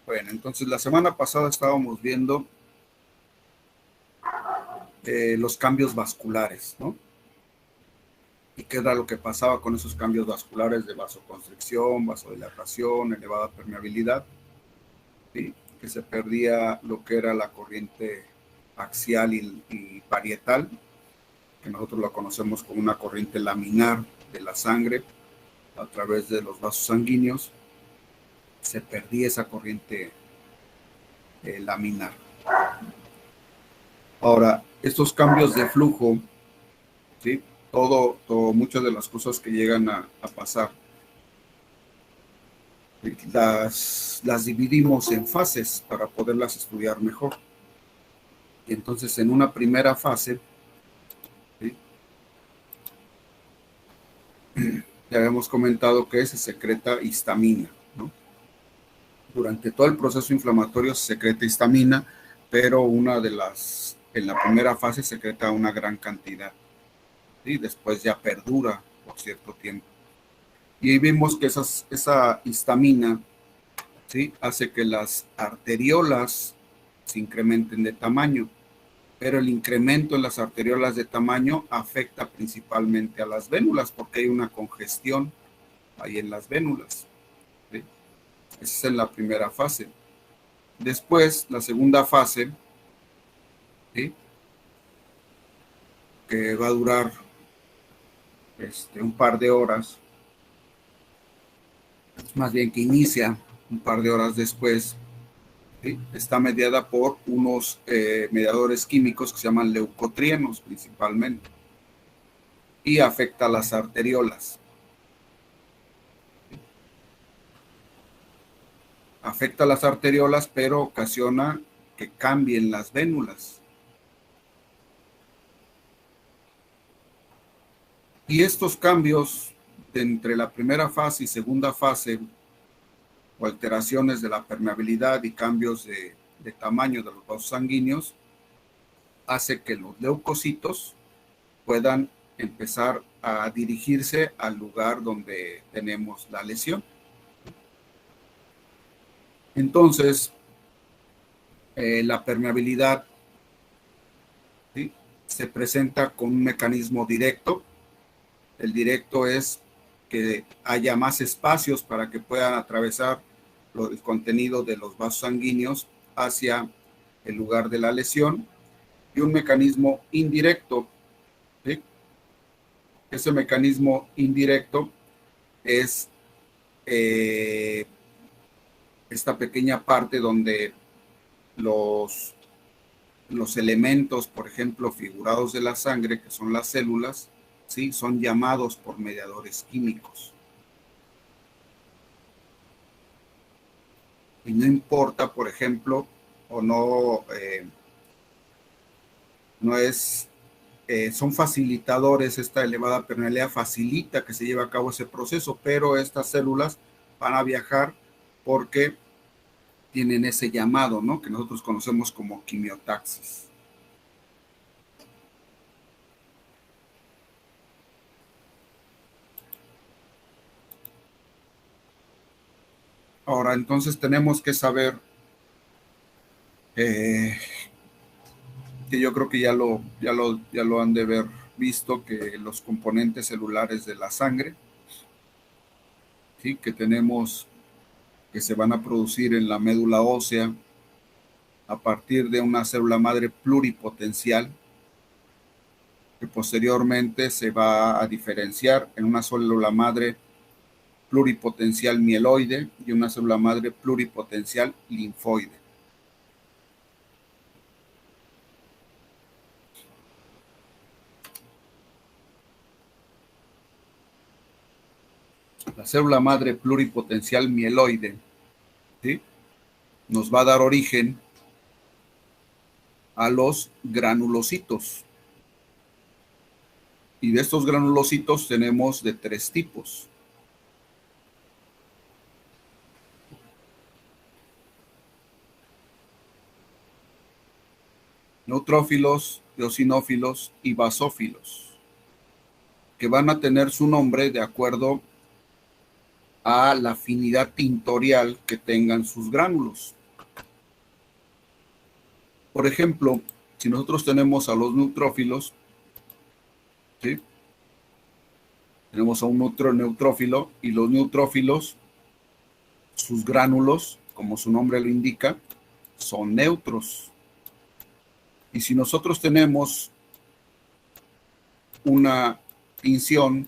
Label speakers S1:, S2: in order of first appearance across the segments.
S1: Bueno, entonces la semana pasada estábamos viendo los cambios vasculares, ¿no? Y qué era lo que pasaba con esos cambios vasculares de vasoconstricción, vasodilatación, elevada permeabilidad, ¿sí? Que se perdía lo que era la corriente axial y parietal, que nosotros la conocemos como una corriente laminar de la sangre a través de los vasos sanguíneos. Se perdía esa corriente laminar. Ahora, estos cambios de flujo, ¿sí? Muchas de las cosas que llegan a pasar, las dividimos en fases para poderlas estudiar mejor. Y entonces, en una primera fase, ¿sí? Ya habíamos comentado que se secreta histamina, ¿no? Durante todo el proceso inflamatorio se secreta histamina, pero en la primera fase se secreta una gran cantidad, ¿sí? Después ya perdura por cierto tiempo. Y ahí vimos que esa histamina, ¿sí? Hace que las arteriolas se incrementen de tamaño, pero el incremento en las arteriolas de tamaño afecta principalmente a las vénulas porque hay una congestión ahí en las vénulas, ¿sí? Esa es la primera fase. Después, la segunda fase, ¿sí? Que va a durar un par de horas, más bien que inicia un par de horas después, ¿sí? Está mediada por unos mediadores químicos que se llaman leucotrienos principalmente y afecta a las arteriolas. Afecta a las arteriolas, pero ocasiona que cambien las vénulas. Y estos cambios entre la primera fase y segunda fase, o alteraciones de la permeabilidad y cambios de tamaño de los vasos sanguíneos, hace que los leucocitos puedan empezar a dirigirse al lugar donde tenemos la lesión. Entonces, la permeabilidad, ¿sí? Se presenta con un mecanismo directo. El directo es que haya más espacios para que puedan atravesar el contenido de los vasos sanguíneos hacia el lugar de la lesión, y un mecanismo indirecto, ¿sí? Ese mecanismo indirecto es esta pequeña parte donde los elementos, por ejemplo, figurados de la sangre, que son las células, ¿sí? Son llamados por mediadores químicos. Y no importa, por ejemplo, o no, no es, son facilitadores, esta elevada permeabilidad facilita que se lleve a cabo ese proceso, pero estas células van a viajar porque tienen ese llamado, ¿no? Que nosotros conocemos como quimiotaxis. Ahora, entonces tenemos que saber que yo creo que ya lo han de haber visto, que los componentes celulares de la sangre, ¿sí? Que tenemos, que se van a producir en la médula ósea a partir de una célula madre pluripotencial, que posteriormente se va a diferenciar en una célula madre pluripotencial mieloide y una célula madre pluripotencial linfoide. La célula madre pluripotencial mieloide, ¿sí? Nos va a dar origen a los granulocitos. Y de estos granulocitos tenemos de tres tipos. Neutrófilos, eosinófilos y basófilos, que van a tener su nombre de acuerdo a la afinidad tintorial que tengan sus gránulos. Por ejemplo, si nosotros tenemos a los neutrófilos, ¿sí? Tenemos a un neutrófilo y los neutrófilos, sus gránulos, como su nombre lo indica, son neutros. Y si nosotros tenemos una tinción,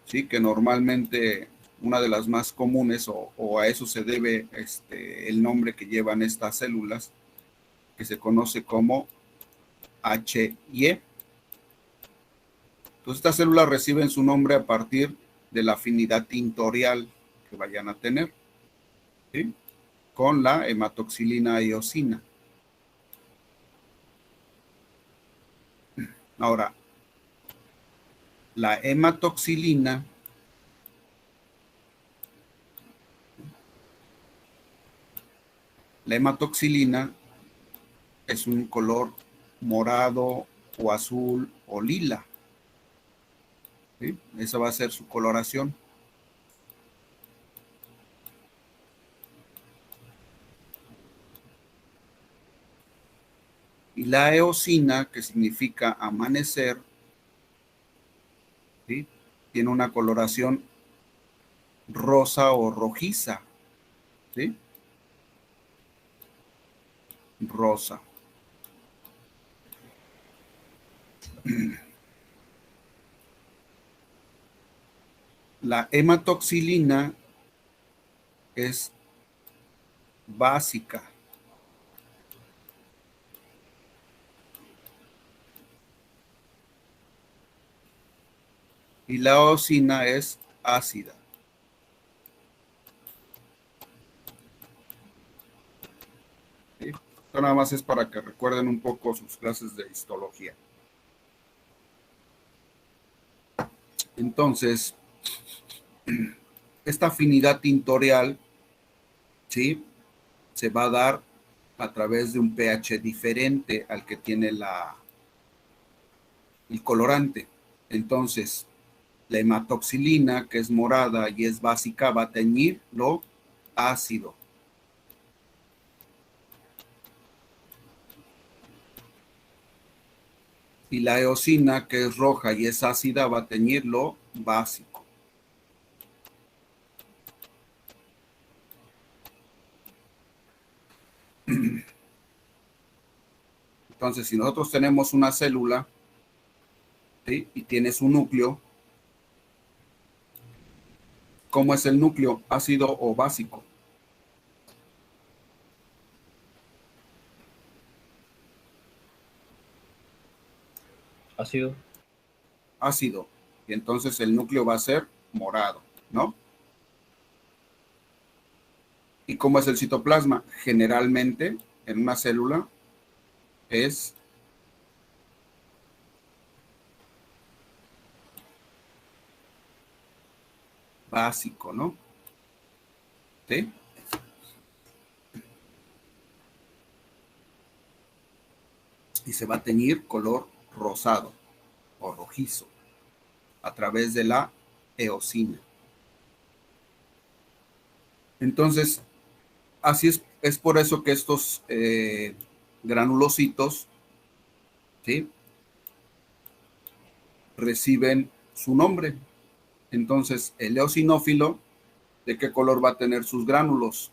S1: ¿sí? Que normalmente una de las más comunes, o a eso se debe el nombre que llevan estas células, que se conoce como HIE. Entonces estas células reciben su nombre a partir de la afinidad tintorial que vayan a tener, ¿sí? Con la hematoxilina eosina. Ahora, la hematoxilina es un color morado o azul o lila, ¿sí? Esa va a ser su coloración. Y la eosina, que significa amanecer, ¿sí? Tiene una coloración rosa o rojiza, ¿sí? Rosa. La hematoxilina es básica. Y la eosina es ácida. ¿Sí? Esto nada más es para que recuerden un poco sus clases de histología. Entonces, esta afinidad tintorial, ¿sí? Se va a dar a través de un pH diferente al que tiene el colorante. Entonces, la hematoxilina, que es morada y es básica, va a teñir lo ácido. Y la eosina, que es roja y es ácida, va a teñir lo básico. Entonces, si nosotros tenemos una célula, ¿sí? Y tienes un núcleo, ¿cómo es el núcleo? ¿Ácido o básico?
S2: Ácido.
S1: Ácido. Y entonces el núcleo va a ser morado, ¿no? ¿Y cómo es el citoplasma? Generalmente, en una célula, es básico, ¿no? ¿Sí? Y se va a teñir color rosado o rojizo a través de la eosina. Entonces, así es por eso que estos granulocitos, ¿sí? Reciben su nombre. Entonces, el eosinófilo, ¿de qué color va a tener sus gránulos?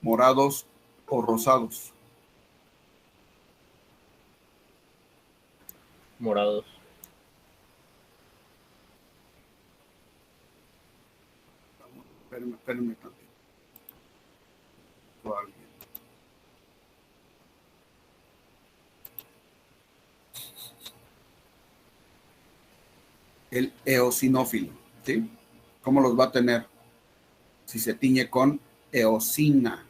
S1: ¿Morados o rosados?
S2: Morados.
S1: Espérenme tantito. El eosinófilo, ¿sí? ¿Cómo los va a tener? Si se tiñe con eosina,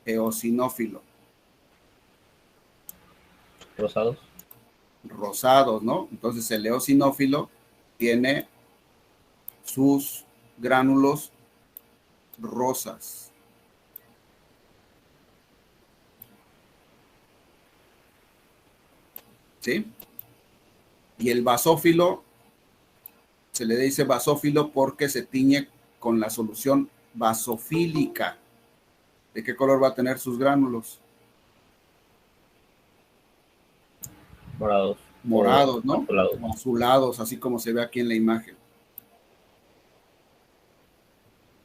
S1: eosinófilo.
S2: Rosados.
S1: Rosados, ¿no? Entonces el eosinófilo tiene sus gránulos rosas. ¿Sí? Y el basófilo, se le dice basófilo porque se tiñe con la solución basofílica. ¿De qué color va a tener sus gránulos?
S2: Morados.
S1: Morados, ¿no?
S2: Azulados.
S1: O azulados, así como se ve aquí en la imagen.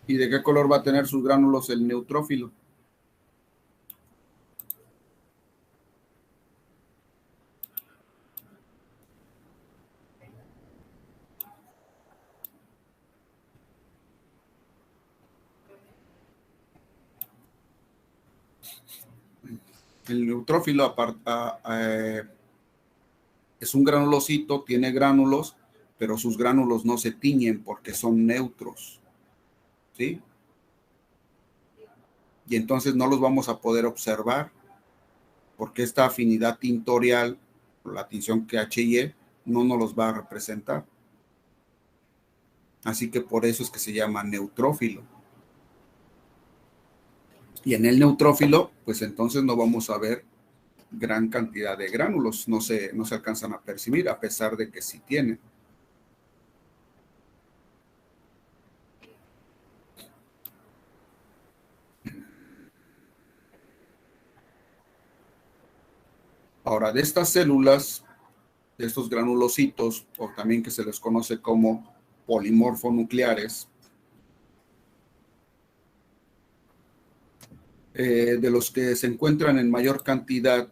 S1: ¿Y de qué color va a tener sus gránulos el neutrófilo? El neutrófilo es un granulocito, tiene gránulos, pero sus gránulos no se tiñen porque son neutros, ¿sí? Y entonces no los vamos a poder observar porque esta afinidad tintorial, la tinción que H y E, no nos los va a representar. Así que por eso es que se llama neutrófilo. Y en el neutrófilo, pues entonces no vamos a ver gran cantidad de gránulos, no se alcanzan a percibir, a pesar de que sí tienen. Ahora, de estas células, de estos granulocitos, o también que se les conoce como polimorfonucleares, de los que se encuentran en mayor cantidad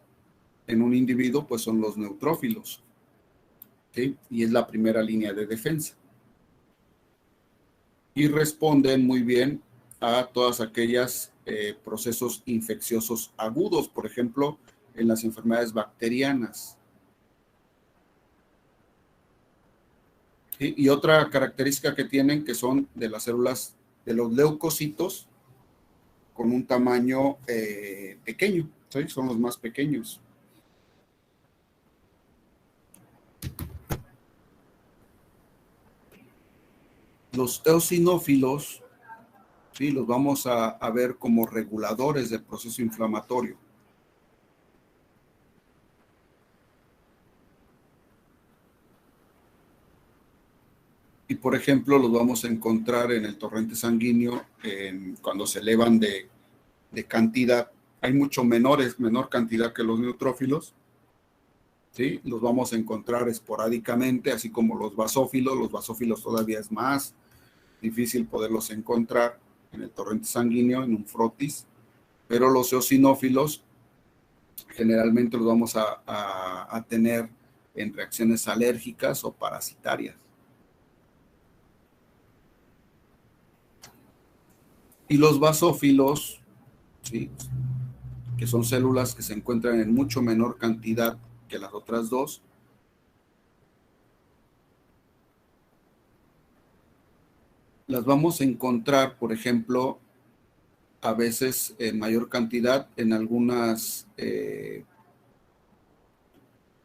S1: en un individuo, pues son los neutrófilos, ¿sí? Y es la primera línea de defensa. Y responden muy bien a todas aquellas procesos infecciosos agudos, por ejemplo, en las enfermedades bacterianas. ¿Sí? Y otra característica que tienen, que son de las células de los leucocitos, con un tamaño pequeño, ¿sí? Son los más pequeños. Los eosinófilos, ¿sí? Los vamos a ver como reguladores del proceso inflamatorio. Y, por ejemplo, los vamos a encontrar en el torrente sanguíneo cuando se elevan de cantidad. Hay mucho menor cantidad que los neutrófilos, ¿sí? Los vamos a encontrar esporádicamente, así como los basófilos. Los basófilos todavía es más difícil poderlos encontrar en el torrente sanguíneo, en un frotis, pero los eosinófilos generalmente los vamos a tener en reacciones alérgicas o parasitarias. Y los basófilos, ¿sí? Que son células que se encuentran en mucho menor cantidad que las otras dos, las vamos a encontrar, por ejemplo, a veces en mayor cantidad en algunas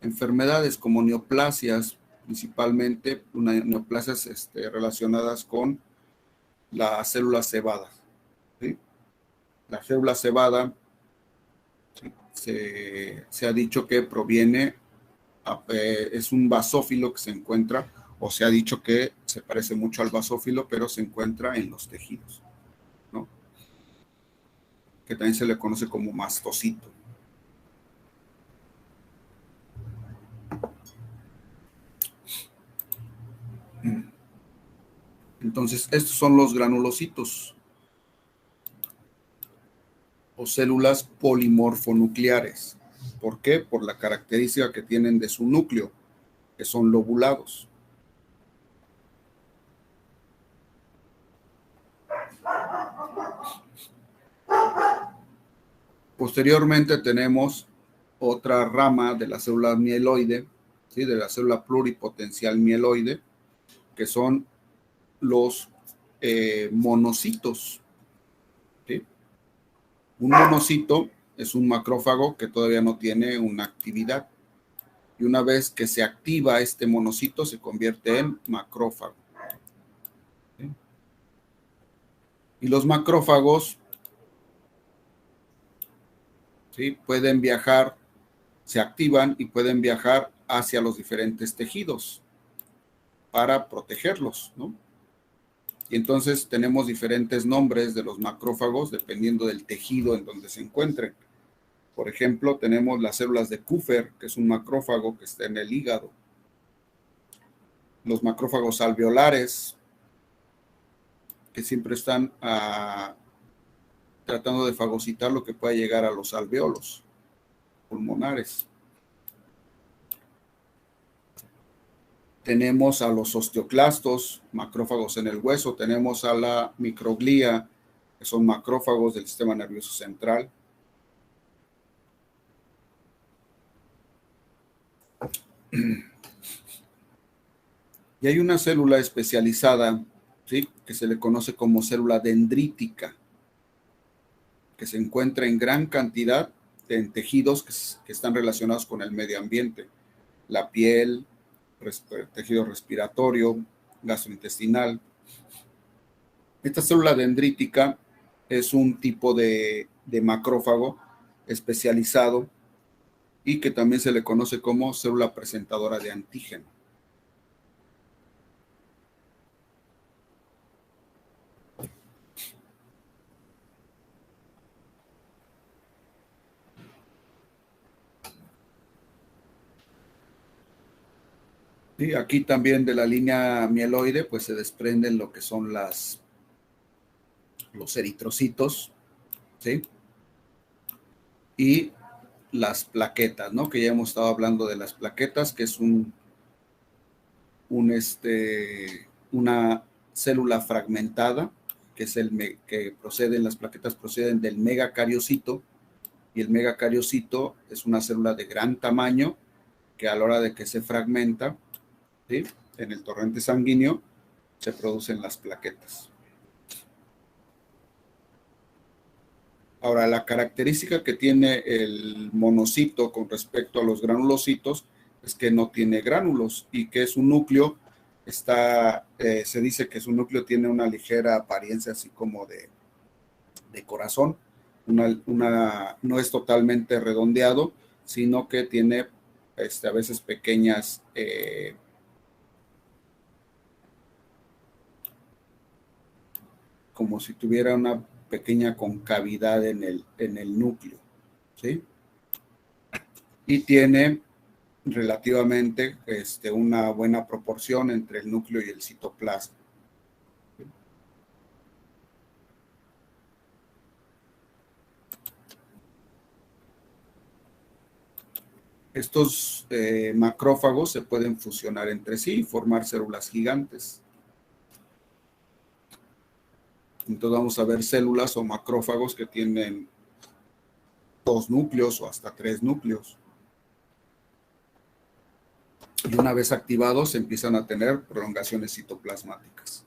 S1: enfermedades como neoplasias, principalmente neoplasias relacionadas con la célula cebada, ¿sí? La célula cebada, ¿sí? Se ha dicho que proviene, es un basófilo que se encuentra, o se ha dicho que se parece mucho al basófilo, pero se encuentra en los tejidos, ¿no? Que también se le conoce como mastocito. Entonces, estos son los granulocitos o células polimorfonucleares. ¿Por qué? Por la característica que tienen de su núcleo, que son lobulados. Posteriormente tenemos otra rama de la célula mieloide, ¿sí? De la célula pluripotencial mieloide, que son los monocitos, ¿sí? Un monocito es un macrófago que todavía no tiene una actividad. Y una vez que se activa este monocito, se convierte en macrófago, ¿sí? Y los macrófagos, ¿sí? Pueden viajar, se activan y pueden viajar hacia los diferentes tejidos para protegerlos, ¿no? Y entonces tenemos diferentes nombres de los macrófagos dependiendo del tejido en donde se encuentren. Por ejemplo, tenemos las células de Kupffer, que es un macrófago que está en el hígado. Los macrófagos alveolares, que siempre están tratando de fagocitar lo que pueda llegar a los alveolos pulmonares. Tenemos a los osteoclastos, macrófagos en el hueso. Tenemos a la microglía, que son macrófagos del sistema nervioso central. Y hay una célula especializada, ¿sí?, que se le conoce como célula dendrítica, que se encuentra en gran cantidad en tejidos que están relacionados con el medio ambiente. La piel, tejido respiratorio, gastrointestinal. Esta célula dendrítica es un tipo de macrófago especializado y que también se le conoce como célula presentadora de antígeno. Y aquí también de la línea mieloide, pues se desprenden lo que son los eritrocitos, ¿sí? Y las plaquetas, ¿no? Que ya hemos estado hablando de las plaquetas, que es una célula fragmentada, que es las plaquetas proceden del megacariocito, y el megacariocito es una célula de gran tamaño que a la hora de que se fragmenta, ¿sí?, en el torrente sanguíneo, se producen las plaquetas. Ahora, la característica que tiene el monocito con respecto a los granulocitos es que no tiene gránulos y que su núcleo se dice que su núcleo tiene una ligera apariencia así como de corazón. No es totalmente redondeado, sino que tiene a veces pequeñas como si tuviera una pequeña concavidad en el núcleo, ¿sí? Y tiene relativamente una buena proporción entre el núcleo y el citoplasma. Estos macrófagos se pueden fusionar entre sí y formar células gigantes. Entonces vamos a ver células o macrófagos que tienen 2 núcleos o hasta 3 núcleos. Y una vez activados empiezan a tener prolongaciones citoplasmáticas.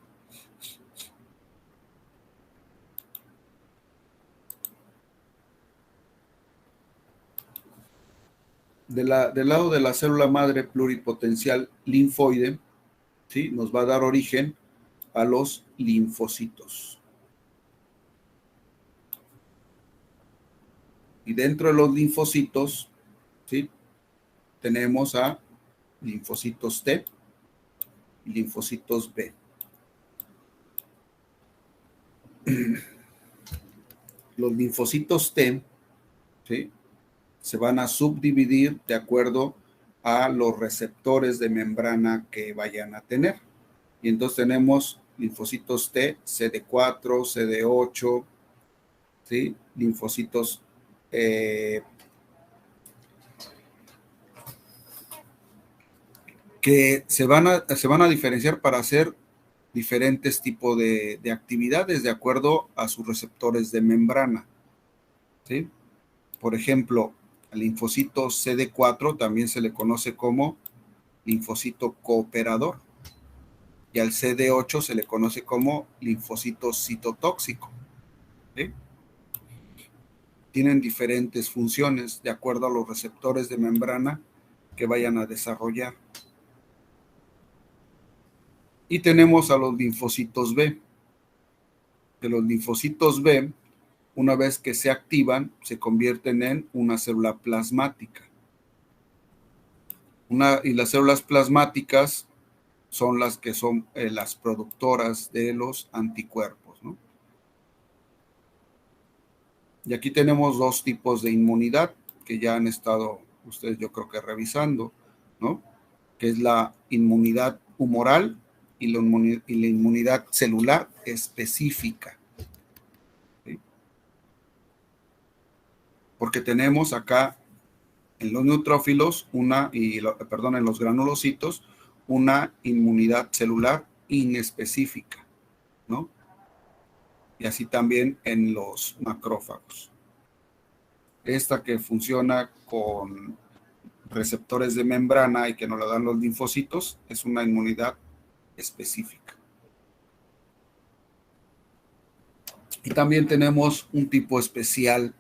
S1: Del lado de la célula madre pluripotencial linfoide, ¿sí?, nos va a dar origen a los linfocitos. Y dentro de los linfocitos, ¿sí?, tenemos a linfocitos T y linfocitos B. Los linfocitos T, ¿sí?, se van a subdividir de acuerdo a los receptores de membrana que vayan a tener. Y entonces tenemos linfocitos T, CD4, CD8, ¿sí?, linfocitos que se van a diferenciar para hacer diferentes tipos de actividades de acuerdo a sus receptores de membrana, ¿sí? Por ejemplo, al linfocito CD4 también se le conoce como linfocito cooperador y al CD8 se le conoce como linfocito citotóxico, ¿sí? Tienen diferentes funciones de acuerdo a los receptores de membrana que vayan a desarrollar. Y tenemos a los linfocitos B. Que los linfocitos B, una vez que se activan, se convierten en una célula plasmática. Y las células plasmáticas son las que son las productoras de los anticuerpos, ¿no? Y aquí tenemos dos tipos de inmunidad que ya han estado ustedes, yo creo que revisando, ¿no? Que es la inmunidad humoral y la inmunidad celular específica. ¿Sí? Porque tenemos acá en los neutrófilos en los granulocitos, una inmunidad celular inespecífica, ¿no? Y así también en los macrófagos. Esta que funciona con receptores de membrana y que nos la dan los linfocitos es una inmunidad específica. Y también tenemos un tipo especial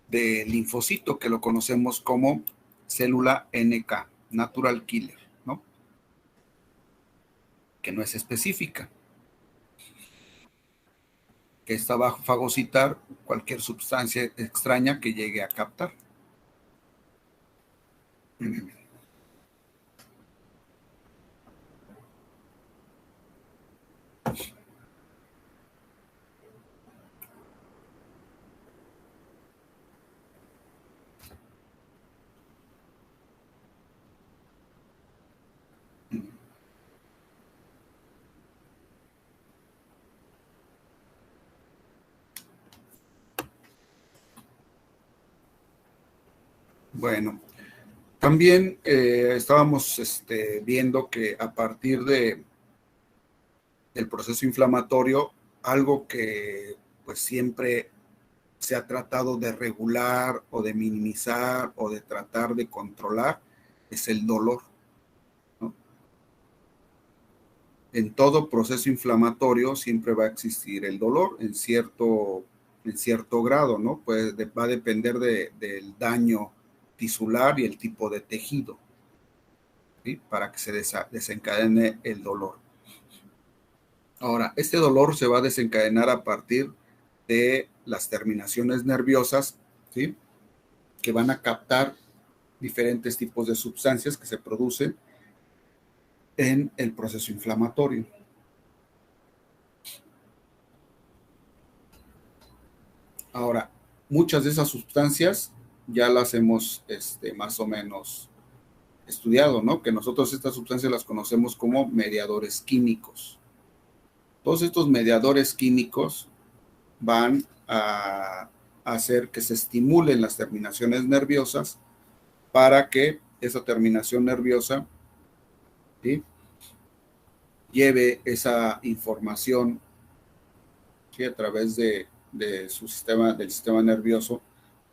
S1: de linfocito que lo conocemos como célula NK, Natural Killer, ¿no? Que no es específica, que esta va a fagocitar cualquier sustancia extraña que llegue a captar. Bueno, también estábamos viendo que a partir del proceso inflamatorio, algo que pues siempre se ha tratado de regular o de minimizar o de tratar de controlar es el dolor, ¿no? En todo proceso inflamatorio siempre va a existir el dolor en cierto grado, ¿no? Pues va a depender del daño tisular y el tipo de tejido, ¿sí? Para que se desencadene el dolor. Ahora, este dolor se va a desencadenar a partir de las terminaciones nerviosas, ¿sí? Que van a captar diferentes tipos de sustancias que se producen en el proceso inflamatorio. Ahora, muchas de esas sustancias ya las hemos más o menos estudiado, ¿no? Que nosotros estas sustancias las conocemos como mediadores químicos. Todos estos mediadores químicos van a hacer que se estimulen las terminaciones nerviosas para que esa terminación nerviosa, ¿sí?, lleve esa información, ¿sí?, a través del sistema nervioso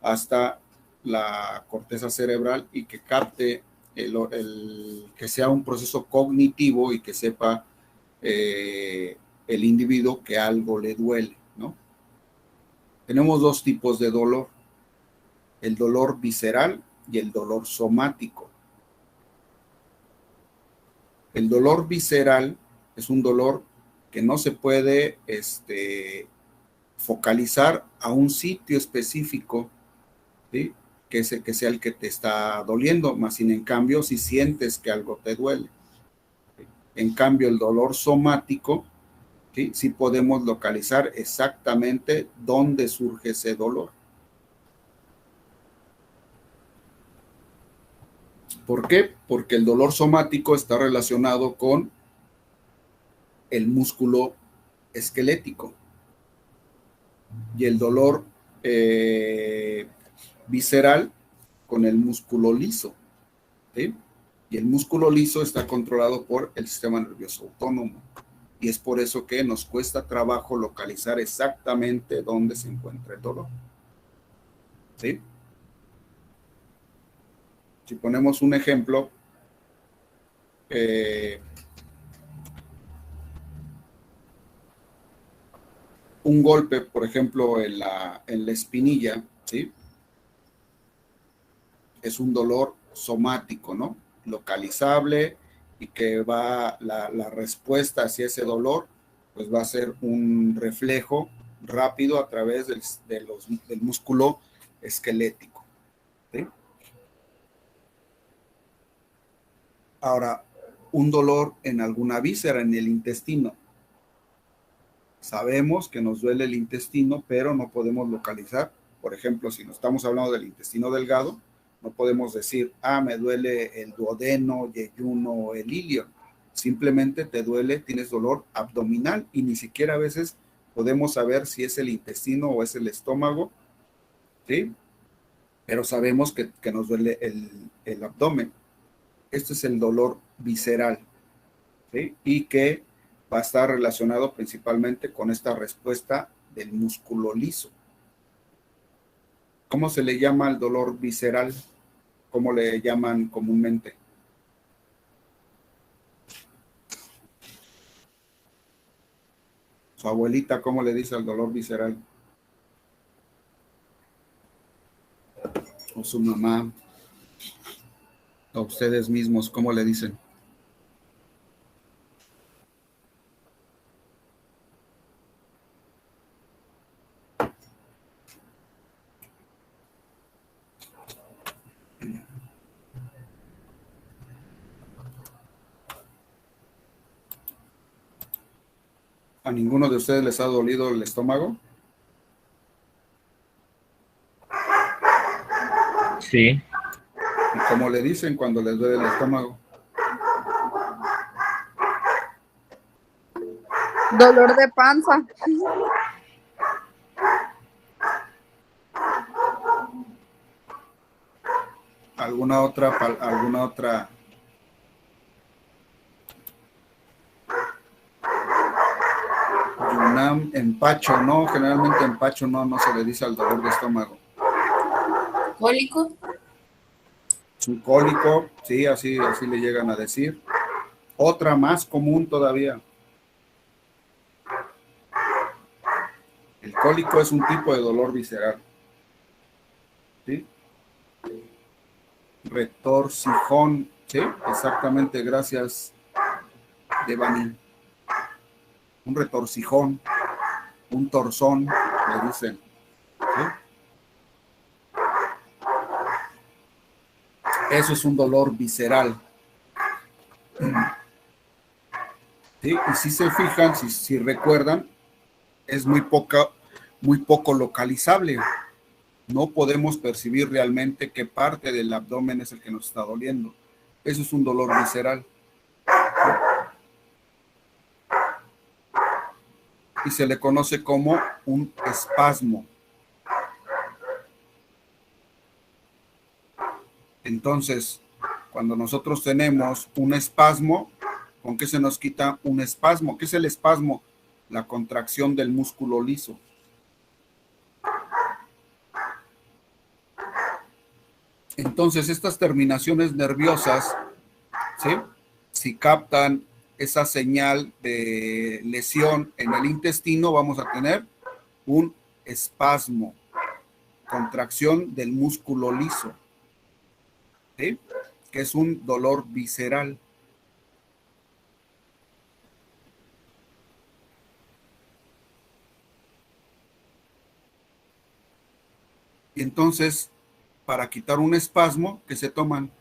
S1: hasta la corteza cerebral y que capte que sea un proceso cognitivo y que sepa el individuo que algo le duele, ¿no? Tenemos dos tipos de dolor, el dolor visceral y el dolor somático. El dolor visceral es un dolor que no se puede focalizar a un sitio específico, ¿sí?, que sea el que te está doliendo, más sin en cambio si sientes que algo te duele. En cambio, el dolor somático, ¿sí?, sí podemos localizar exactamente dónde surge ese dolor. ¿Por qué? Porque el dolor somático está relacionado con el músculo esquelético y el dolor visceral con el músculo liso, ¿sí? Y el músculo liso está controlado por el sistema nervioso autónomo y es por eso que nos cuesta trabajo localizar exactamente dónde se encuentra el dolor, ¿sí? Si ponemos un ejemplo, un golpe, por ejemplo, en la espinilla, ¿sí?, es un dolor somático, ¿no?, localizable, y que la respuesta hacia ese dolor, pues va a ser un reflejo rápido a través del músculo esquelético, ¿sí? Ahora, un dolor en alguna víscera, en el intestino. Sabemos que nos duele el intestino, pero no podemos localizar. Por ejemplo, si nos estamos hablando del intestino delgado, no podemos decir, me duele el duodeno, yeyuno o el ilion. Simplemente te duele, tienes dolor abdominal y ni siquiera a veces podemos saber si es el intestino o es el estómago, ¿sí? Pero sabemos que nos duele el abdomen. Este es el dolor visceral, ¿sí? Y que va a estar relacionado principalmente con esta respuesta del músculo liso. ¿Cómo se le llama al dolor visceral? ¿Cómo le llaman comúnmente? Su abuelita, ¿cómo le dice al dolor visceral? O su mamá, o ustedes mismos, ¿cómo le dicen? ¿A ninguno de ustedes les ha dolido el estómago?
S2: Sí.
S1: ¿Y cómo le dicen cuando les duele el estómago?
S3: Dolor de panza.
S1: ¿Alguna otra? Yunam, empacho, no, generalmente empacho no se le dice al dolor de estómago.
S4: ¿Cólico?
S1: Es un cólico, sí, así le llegan a decir. Otra más común todavía. El cólico es un tipo de dolor visceral. ¿Sí? Retorcijón, ¿sí? Exactamente, gracias, Devani. Un retorcijón, un torzón, le dicen. ¿Sí? Eso es un dolor visceral. ¿Sí? Y si se fijan, si recuerdan, es muy poco localizable. No podemos percibir realmente qué parte del abdomen es el que nos está doliendo. Eso es un dolor visceral. Y se le conoce como un espasmo. Entonces, cuando nosotros tenemos un espasmo, ¿con qué se nos quita un espasmo? ¿Qué es el espasmo? La contracción del músculo liso. Entonces, estas terminaciones nerviosas, ¿sí? Si captan esa señal de lesión en el intestino, vamos a tener un espasmo, contracción del músculo liso, ¿sí? Que es un dolor visceral. Y entonces, para quitar un espasmo, ¿qué se toman?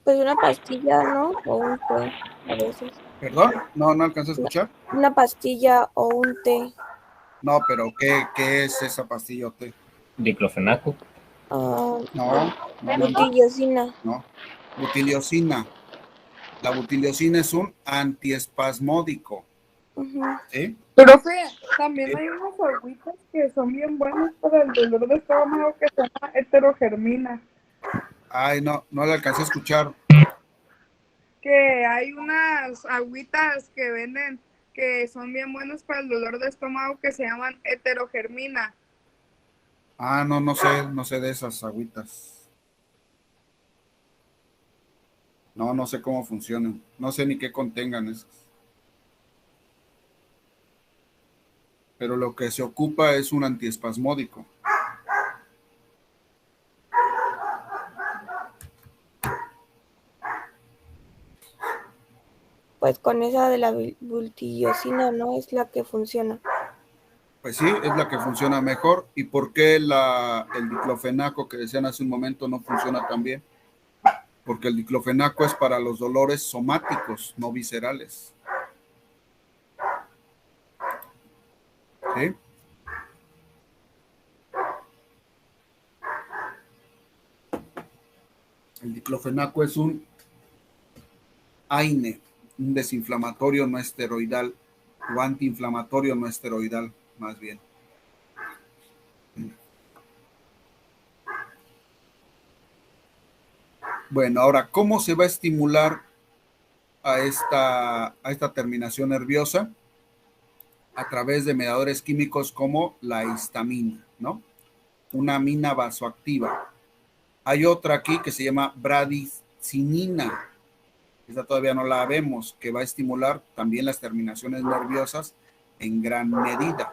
S5: Pues una pastilla, ¿no? O un té, a veces.
S1: ¿Perdón? No alcancé a escuchar.
S5: Una pastilla o un té.
S1: No, pero ¿qué es esa pastilla o té?
S2: Diclofenaco.
S1: No.
S5: Butiliocina.
S1: No. Butiliocina. La butiliocina es un antiespasmódico. ¿Sí?
S3: Profe, también hay unas agüitas que son bien buenas para el dolor de estómago que se llama heterogermina.
S1: Ay, no le alcancé a escuchar.
S3: Que hay unas agüitas que venden que son bien buenas para el dolor de estómago que se llaman heterogermina.
S1: No sé de esas agüitas. No sé cómo funcionan. No sé ni qué contengan esas. Pero lo que se ocupa es un antiespasmódico.
S5: pues con esa de la butiliosina, ¿no? Es la que funciona.
S1: Pues sí, es la que funciona mejor. ¿Y por qué el diclofenaco que decían hace un momento no funciona tan bien? Porque el diclofenaco es para los dolores somáticos, no viscerales. ¿Sí? El diclofenaco es un AINE, un desinflamatorio no esteroidal o antiinflamatorio no esteroidal, más bien. Bueno, ahora, ¿cómo se va a estimular a esta terminación nerviosa? A través de mediadores químicos como la histamina, ¿no? Una amina vasoactiva. Hay otra aquí que se llama bradicinina. Esta todavía no la vemos, que va a estimular también las terminaciones nerviosas en gran medida.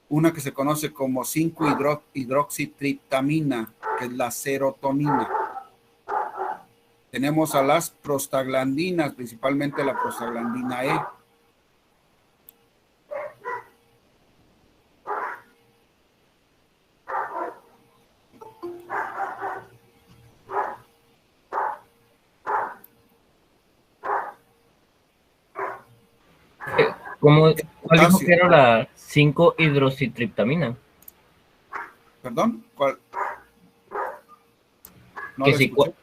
S1: Una que se conoce como 5-hidroxitriptamina, que es la serotonina. Tenemos a las prostaglandinas, principalmente la prostaglandina E.
S2: ¿Cuál dijo
S1: Potasio.
S2: que era la 5-hidroxitriptamina?
S1: ¿Perdón? ¿Cuál? No
S2: Que
S1: la
S2: si,
S1: escuché.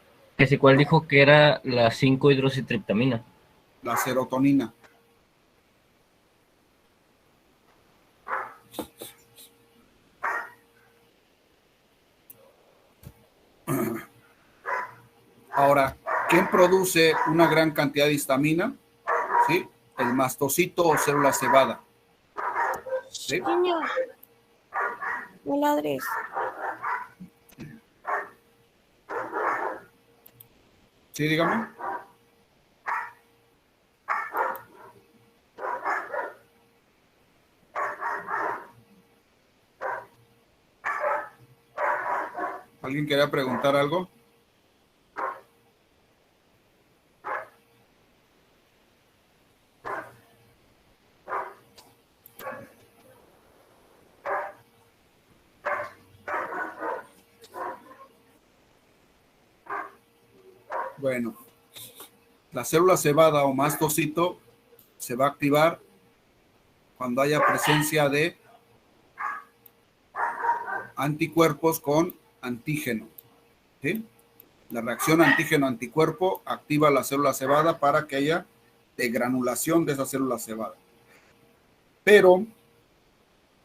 S2: ¿cuál dijo que era la 5-hidroxitriptamina?
S1: La serotonina. Ahora, ¿quién produce una gran cantidad de histamina? ¿Sí? El mastocito o célula cebada. ¿Sí?
S5: Niño, no ladres.
S1: ¿Sí, dígame? ¿Alguien quería preguntar algo? Bueno, la célula cebada o mastocito se va a activar cuando haya presencia de anticuerpos con antígeno. ¿Sí? La reacción antígeno-anticuerpo activa la célula cebada para que haya degranulación de esa célula cebada. Pero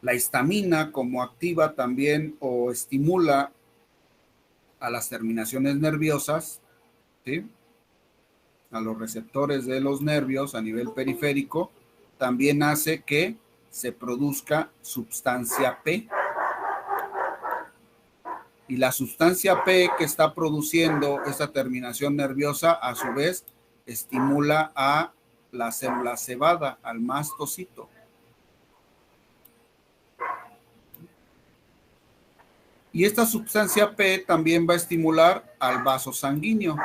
S1: la histamina, como activa también o estimula a las terminaciones nerviosas, ¿sí? A los receptores de los nervios a nivel periférico, también hace que se produzca sustancia P. Y la sustancia P que está produciendo esta terminación nerviosa, a su vez, estimula a la célula cebada, al mastocito. Y esta sustancia P también va a estimular al vaso sanguíneo.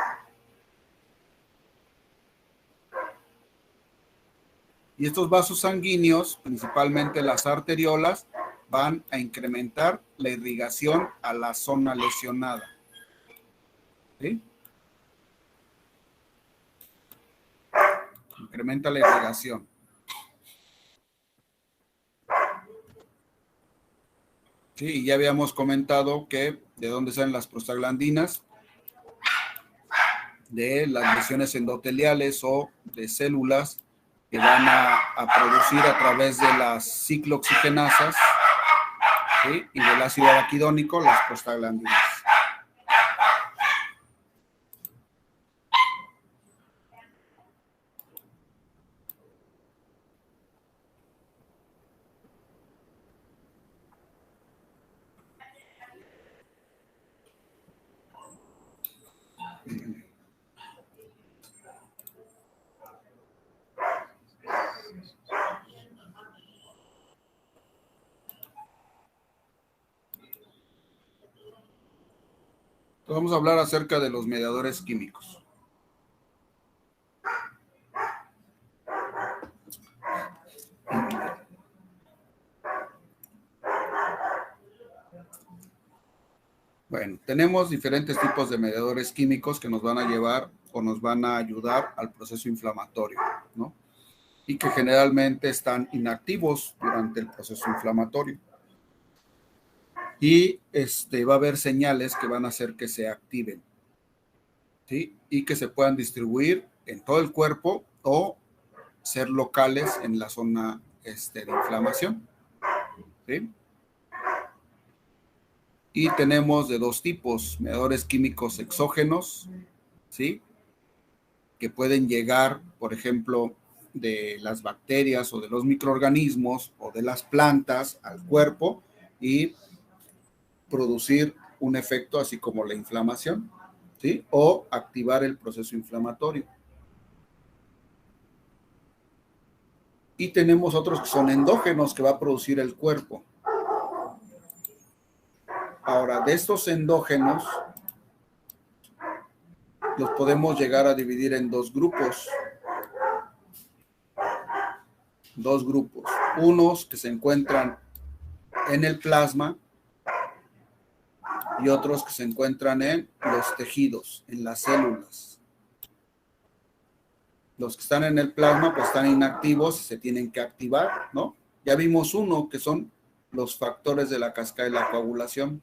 S1: Y estos vasos sanguíneos, principalmente las arteriolas, van a incrementar la irrigación a la zona lesionada. ¿Sí? Incrementa la irrigación. Sí, y ya habíamos comentado que de dónde salen las prostaglandinas, de las lesiones endoteliales o de células que van a producir a través de las ciclooxigenasas, ¿sí? Y del ácido araquidónico, las prostaglandinas. Vamos a hablar acerca de los mediadores químicos. Bueno, tenemos diferentes tipos de mediadores químicos que nos van a llevar o nos van a ayudar al proceso inflamatorio, ¿no? Y que generalmente están inactivos durante el proceso inflamatorio. Y va a haber señales que van a hacer que se activen, ¿sí? Y que se puedan distribuir en todo el cuerpo o ser locales en la zona de inflamación, ¿sí? Y tenemos de dos tipos, mediadores químicos exógenos, ¿sí? Que pueden llegar, por ejemplo, de las bacterias o de los microorganismos o de las plantas al cuerpo y producir un efecto así como la inflamación, ¿sí? O activar el proceso inflamatorio. Y tenemos otros que son endógenos que va a producir el cuerpo. Ahora, de estos endógenos, los podemos llegar a dividir en dos grupos. Dos grupos. Unos que se encuentran en el plasma y otros que se encuentran en los tejidos, en las células. Los que están en el plasma pues están inactivos y se tienen que activar, ¿no? Ya vimos uno que son los factores de la cascada de la coagulación.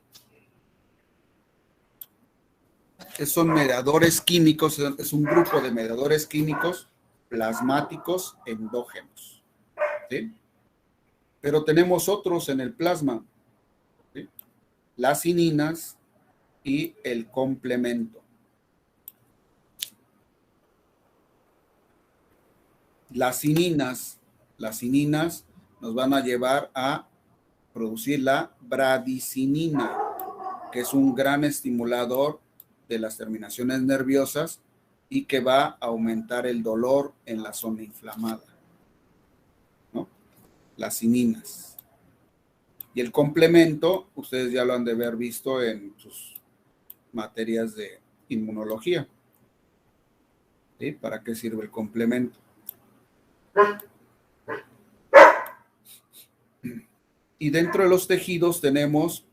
S1: Son mediadores químicos, es un grupo de mediadores químicos plasmáticos endógenos, ¿sí? Pero tenemos otros en el plasma, ¿sí? Las cininas y el complemento. Las cininas nos van a llevar a producir la bradicinina, que es un gran estimulador de las terminaciones nerviosas y que va a aumentar el dolor en la zona inflamada, ¿no? Las cininas. Y el complemento, ustedes ya lo han de haber visto en sus materias de inmunología, ¿sí? ¿Para qué sirve el complemento? Y dentro de los tejidos tenemos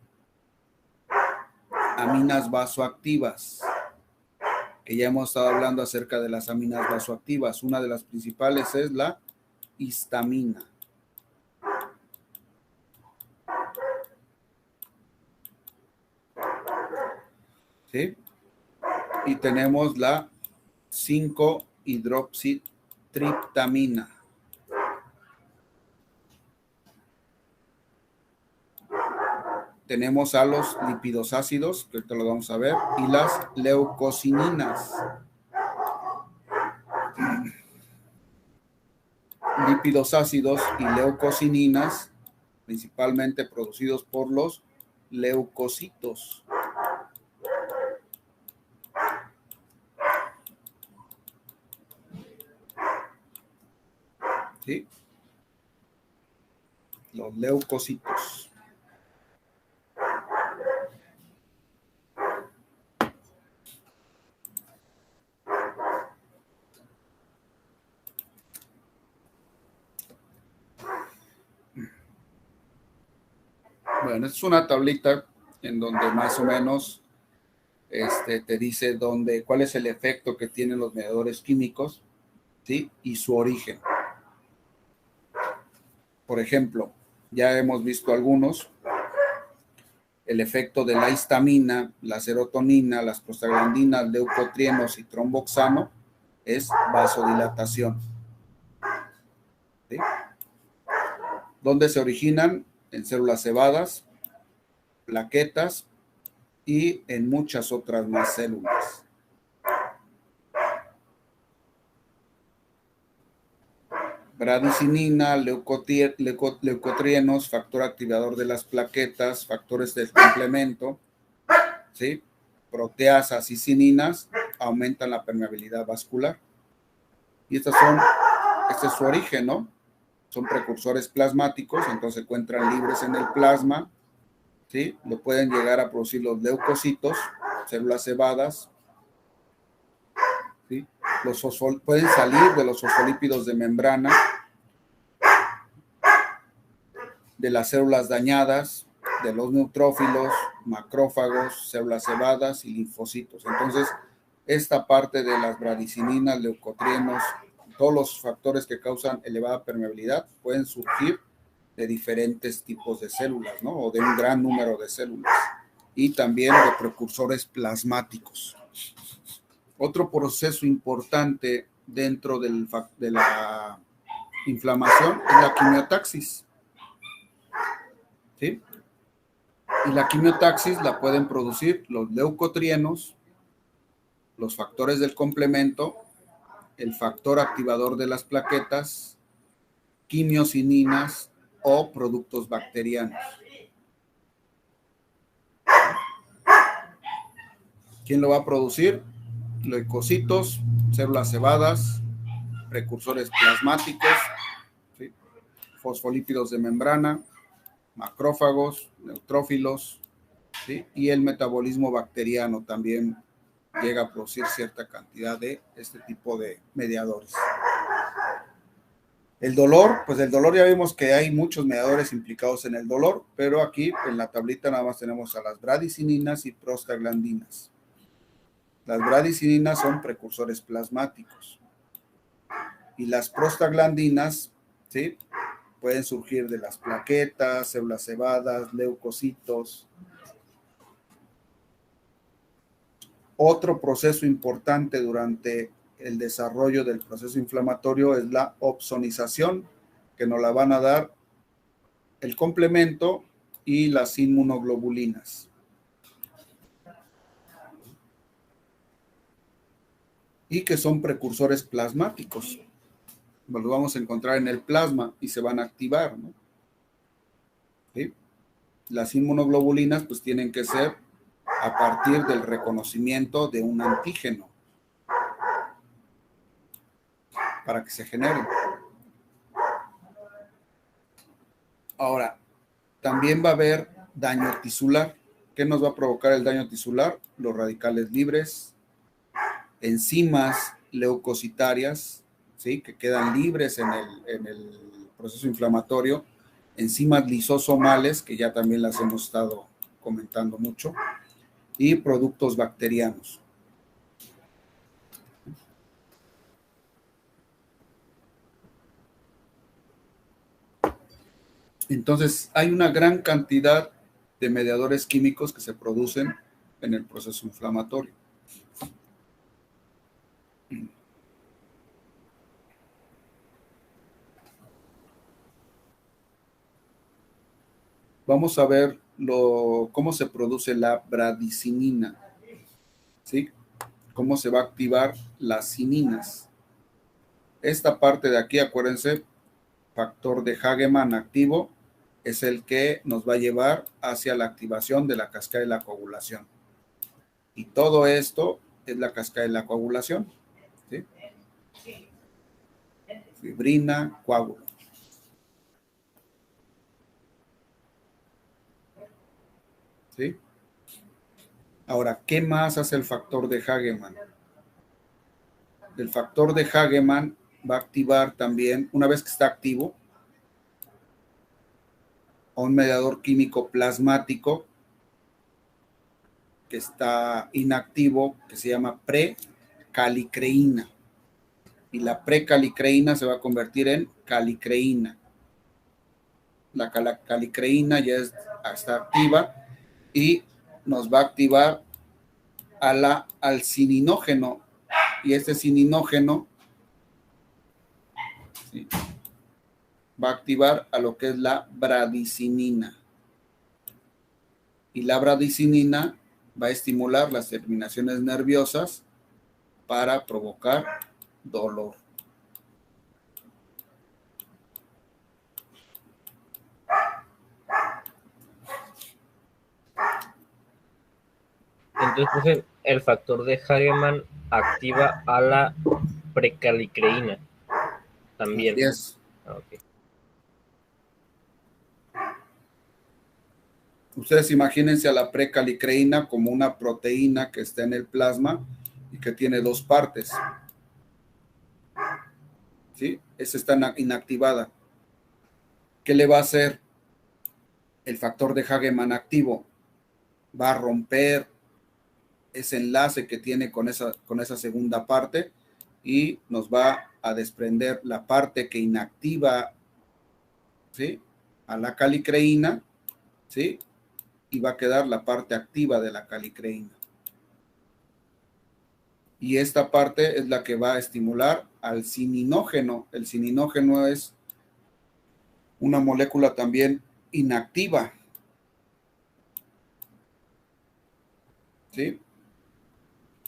S1: aminas vasoactivas, que ya hemos estado hablando acerca de las aminas vasoactivas. Una de las principales es la histamina. ¿Sí? Y tenemos la 5-hidroxitriptamina. Tenemos a los lipidosácidos, que ahorita lo vamos a ver, y las leucocininas. Lipidosácidos y leucocininas, principalmente producidos por los leucocitos. ¿Sí? Los leucocitos. Bueno, es una tablita en donde más o menos te dice cuál es el efecto que tienen los mediadores químicos, ¿sí? Y su origen. Por ejemplo, ya hemos visto algunos. El efecto de la histamina, la serotonina, las prostaglandinas, leucotrienos y tromboxano es vasodilatación, ¿sí? ¿Dónde se originan? En células cebadas, plaquetas y en muchas otras más células. Bradicinina, leucotrienos, factor activador de las plaquetas, factores del complemento, ¿sí? Proteasas y cininas aumentan la permeabilidad vascular. Y este es su origen, ¿no? Son precursores plasmáticos, entonces se encuentran libres en el plasma, ¿sí? Lo pueden llegar a producir los leucocitos, células cebadas, ¿sí? Pueden salir de los fosfolípidos de membrana, de las células dañadas, de los neutrófilos, macrófagos, células cebadas y linfocitos. Entonces, esta parte de las bradicininas, leucotrienos, todos los factores que causan elevada permeabilidad pueden surgir de diferentes tipos de células, ¿no? O de un gran número de células. Y también de precursores plasmáticos. Otro proceso importante dentro de la inflamación es la quimiotaxis. ¿Sí? Y la quimiotaxis la pueden producir los leucotrienos, los factores del complemento, el factor activador de las plaquetas, quimiosininas o productos bacterianos. ¿Quién lo va a producir? Leucocitos, células cebadas, precursores plasmáticos, ¿sí? Fosfolípidos de membrana, macrófagos, neutrófilos, ¿sí? Y el metabolismo bacteriano también llega a producir cierta cantidad de este tipo de mediadores. El dolor, pues el dolor ya vimos que hay muchos mediadores implicados en el dolor, pero aquí en la tablita nada más tenemos a las bradicininas y prostaglandinas. Las bradicininas son precursores plasmáticos y las prostaglandinas, ¿sí? Pueden surgir de las plaquetas, células cebadas, leucocitos. Otro proceso importante durante el desarrollo del proceso inflamatorio es la opsonización, que nos la van a dar el complemento y las inmunoglobulinas. Y que son precursores plasmáticos. Los vamos a encontrar en el plasma y se van a activar, ¿no? ¿Sí? Las inmunoglobulinas pues tienen que ser a partir del reconocimiento de un antígeno para que se generen. Ahora, también va a haber daño tisular. ¿Qué nos va a provocar el daño tisular? Los radicales libres, enzimas leucocitarias, ¿sí? Que quedan libres en el proceso inflamatorio, enzimas lisosomales, que ya también las hemos estado comentando mucho, y productos bacterianos. Entonces, hay una gran cantidad de mediadores químicos que se producen en el proceso inflamatorio. Vamos a ver cómo se produce la bradicinina, ¿sí? Cómo se va a activar las cininas. Esta parte de aquí, acuérdense, factor de Hagemann activo, es el que nos va a llevar hacia la activación de la cascada de la coagulación. Y todo esto es la cascada de la coagulación, ¿sí? Fibrina, coágulo. ¿Sí? Ahora, ¿qué más hace el factor de Hagemann? El factor de Hagemann va a activar también, una vez que está activo, a un mediador químico plasmático que está inactivo, que se llama precalicreína. Y la precalicreína se va a convertir en calicreína. La calicreína ya está activa y nos va a activar al cininógeno. Y este cininógeno, ¿sí?, va a activar a lo que es la bradicinina. Y la bradicinina va a estimular las terminaciones nerviosas para provocar dolor.
S2: Entonces, profe, el factor de Hagemann activa a la precalicreína también.
S1: Así es.
S2: Okay.
S1: Ustedes imagínense a la precalicreína como una proteína que está en el plasma y que tiene dos partes. ¿Sí? Esa está inactivada. ¿Qué le va a hacer? el factor de Hageman activo va a romper ese enlace que tiene con esa segunda parte y nos va a desprender la parte que inactiva, ¿sí?, a la calicreína, ¿sí?, y va a quedar la parte activa de la calicreína. Y esta parte es la que va a estimular al cininógeno. El cininógeno es una molécula también inactiva, ¿sí?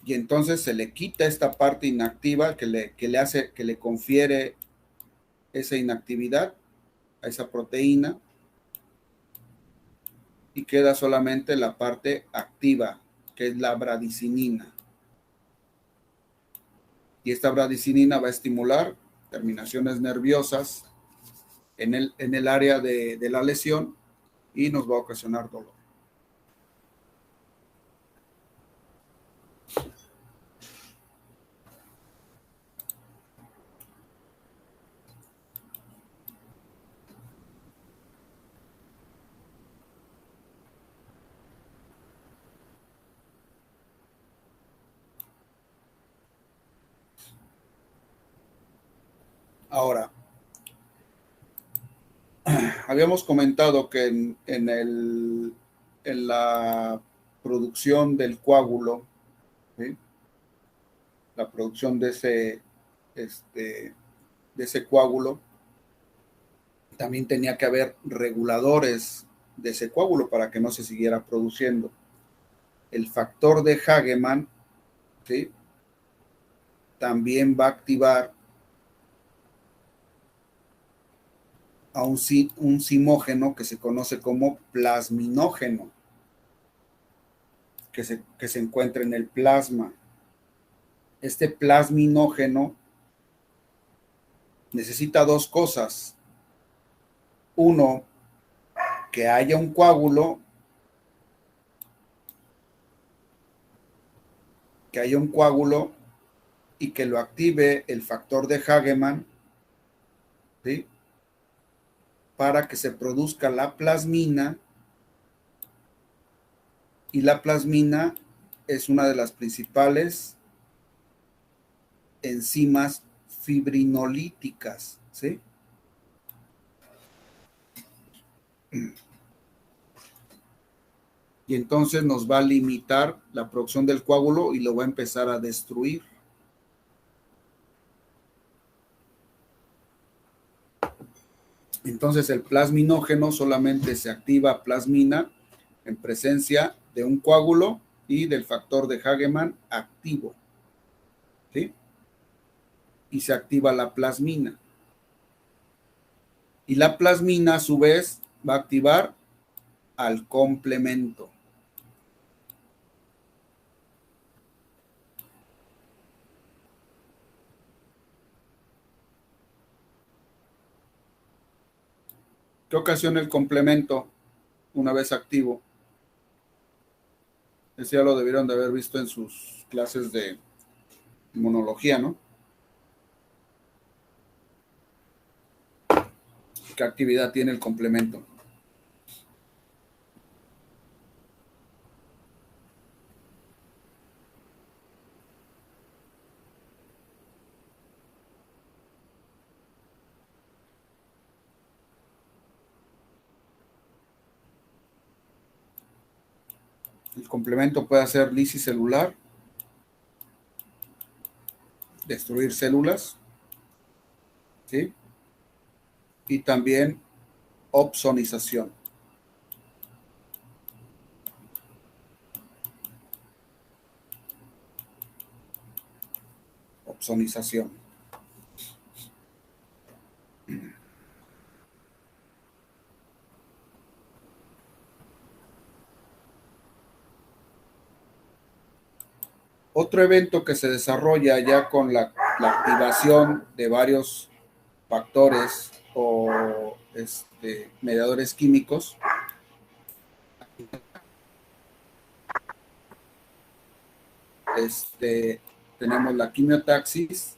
S1: Y entonces se le quita esta parte inactiva que le confiere esa inactividad a esa proteína y queda solamente la parte activa, que es la bradicinina. Y esta bradicinina va a estimular terminaciones nerviosas en el área de la lesión y nos va a ocasionar dolor. Ahora, habíamos comentado que en la producción del coágulo, ¿sí?, la producción de ese coágulo, también tenía que haber reguladores de ese coágulo para que no se siguiera produciendo. El factor de Hageman, ¿sí?, también va a activar a un simógeno que se conoce como plasminógeno, que se encuentra en el plasma. Este plasminógeno necesita dos cosas. Uno, que haya un coágulo, y que lo active el factor de Hageman, ¿sí?, para que se produzca la plasmina, y la plasmina es una de las principales enzimas fibrinolíticas, ¿sí? Y entonces nos va a limitar la producción del coágulo y lo va a empezar a destruir. Entonces el plasminógeno solamente se activa plasmina en presencia de un coágulo y del factor de Hageman activo, ¿sí? Y se activa la plasmina. Y la plasmina a su vez va a activar al complemento. ¿Qué ocasiona el complemento una vez activo? Ese ya lo debieron de haber visto en sus clases de inmunología, ¿no? ¿Qué actividad tiene el complemento? El complemento puede hacer lisis celular, destruir células, ¿sí?, y también opsonización. Opsonización. Otro evento que se desarrolla ya con la activación de varios factores o mediadores químicos tenemos la quimiotaxis,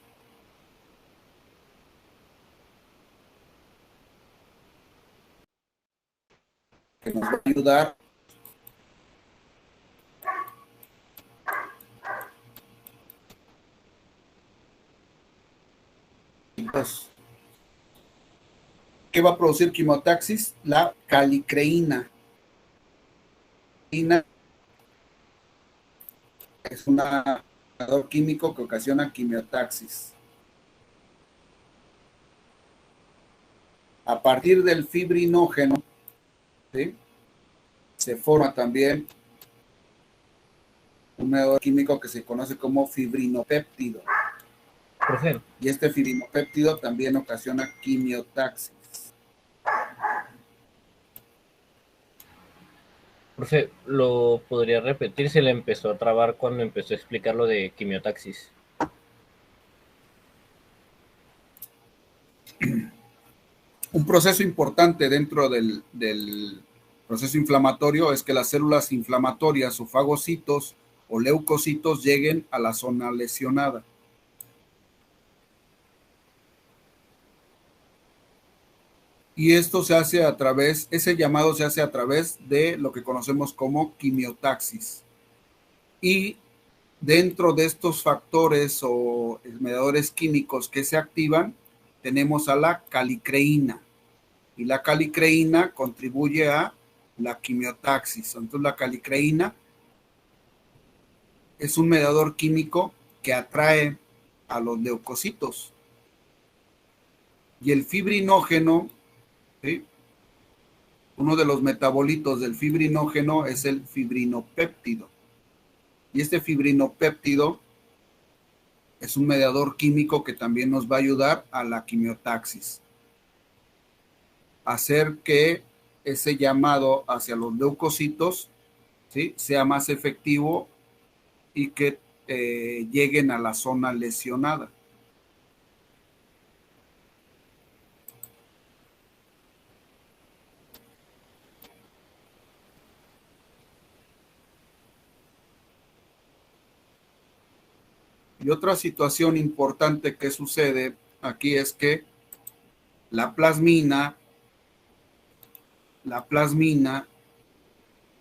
S1: que nos va a ayudar pues, ¿qué va a producir quimiotaxis? La calicreína. Es un marcador químico que ocasiona quimiotaxis. A partir del fibrinógeno, ¿sí?, se forma también un mediador químico que se conoce como fibrinopéptido.
S2: Profe,
S1: Y este fibrinopéptido también ocasiona quimiotaxis.
S2: profe, ¿lo podría repetir? Se le empezó a trabar cuando empezó a explicar lo de quimiotaxis.
S1: Un proceso importante dentro del proceso inflamatorio es que las células inflamatorias o fagocitos o leucocitos lleguen a la zona lesionada. Y esto se hace a través, ese llamado se hace a través de lo que conocemos como quimiotaxis. Y dentro de estos factores o mediadores químicos que se activan, tenemos a la calicreína. Y la calicreína contribuye a la quimiotaxis. Entonces la calicreína es un mediador químico que atrae a los leucocitos. Y el fibrinógeno, ¿sí?, uno de los metabolitos del fibrinógeno es el fibrinopéptido. Y este fibrinopéptido es un mediador químico que también nos va a ayudar a la quimiotaxis. Hacer que ese llamado hacia los leucocitos, ¿sí?, sea más efectivo y que lleguen a la zona lesionada. Y otra situación importante que sucede aquí es que la plasmina,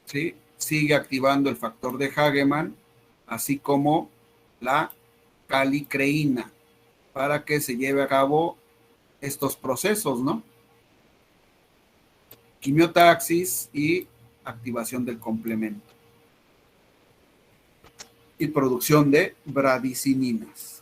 S1: ¿sí?, sigue activando el factor de Hageman, así como la calicreína, para que se lleve a cabo estos procesos, ¿no? Quimiotaxis y activación del complemento. Y producción de bradicininas.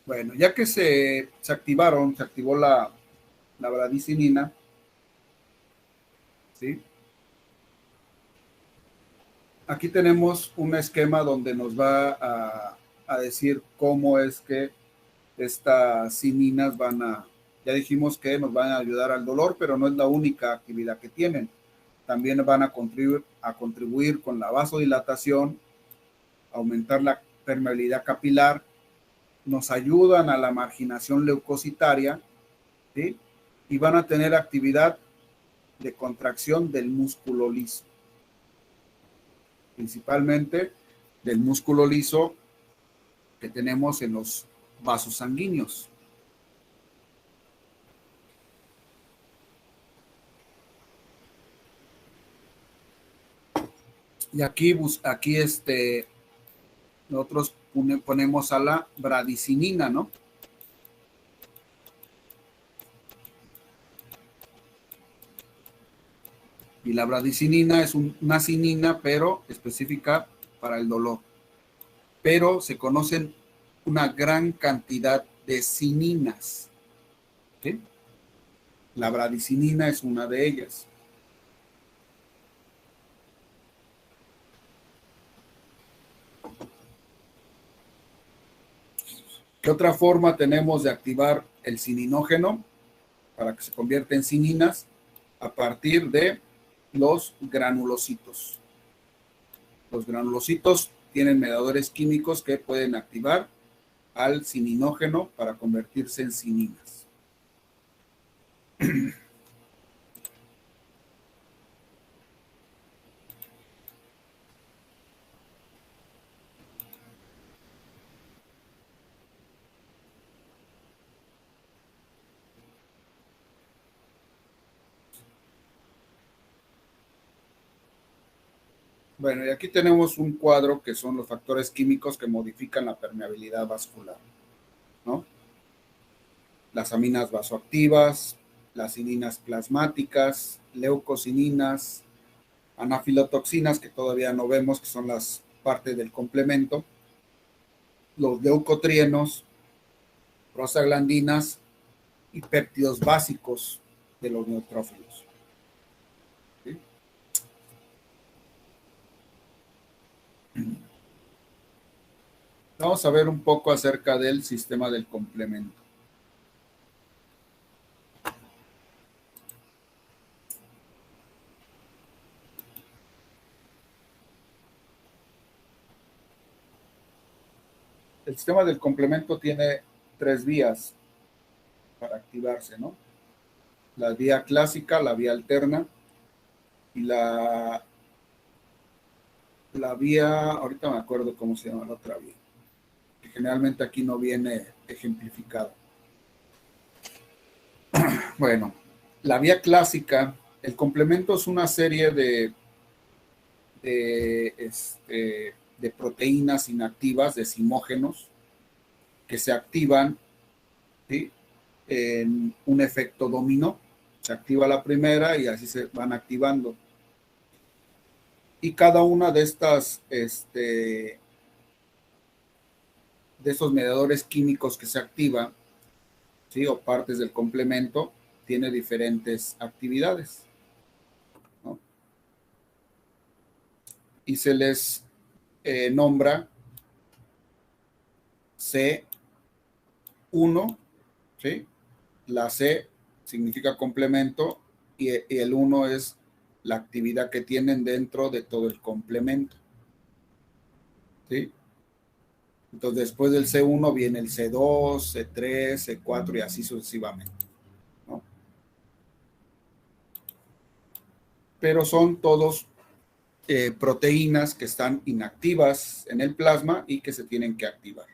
S1: Bueno, ya que se activó la bradicinina, ¿sí? Aquí tenemos un esquema donde nos va a decir cómo es que estas cininas ya dijimos que nos van a ayudar al dolor, pero no es la única actividad que tienen. También van a contribuir con la vasodilatación, aumentar la permeabilidad capilar, nos ayudan a la marginación leucocitaria, ¿sí?, y van a tener actividad de contracción del músculo liso, principalmente del músculo liso que tenemos en los vasos sanguíneos. Y aquí nosotros ponemos a la bradicinina, ¿no? Y la bradicinina es una cinina, pero específica para el dolor. Pero se conocen una gran cantidad de cininas, ¿sí? La bradicinina es una de ellas. ¿Qué otra forma tenemos de activar el cininógeno para que se convierta en cininas? A partir de los granulocitos. Los granulocitos tienen mediadores químicos que pueden activar al cininógeno para convertirse en cininas. Bueno, y aquí tenemos un cuadro que son los factores químicos que modifican la permeabilidad vascular, ¿no? Las aminas vasoactivas, las cininas plasmáticas, leucocininas, anafilotoxinas, que todavía no vemos, que son las partes del complemento, los leucotrienos, prostaglandinas y péptidos básicos de los neutrófilos. ¿Sí? Vamos a ver un poco acerca del sistema del complemento. El sistema del complemento tiene 3 vías para activarse, ¿no? La vía clásica, la vía alterna y la vía, ahorita me acuerdo cómo se llama la otra vía, que generalmente aquí no viene ejemplificado. Bueno, la vía clásica, el complemento es una serie de proteínas inactivas, de zimógenos, que se activan, ¿sí?, en un efecto dominó. Se activa la primera y así se van activando. Y cada una de estas, de esos mediadores químicos que se activan, ¿sí?, o partes del complemento, tiene diferentes actividades, ¿no? Y se les nombra C1, ¿sí? La C significa complemento y el 1 es la actividad que tienen dentro de todo el complemento, ¿sí? Entonces, después del C1 viene el C2, C3, C4 y así sucesivamente, ¿no? Pero son todos proteínas que están inactivas en el plasma y que se tienen que activar.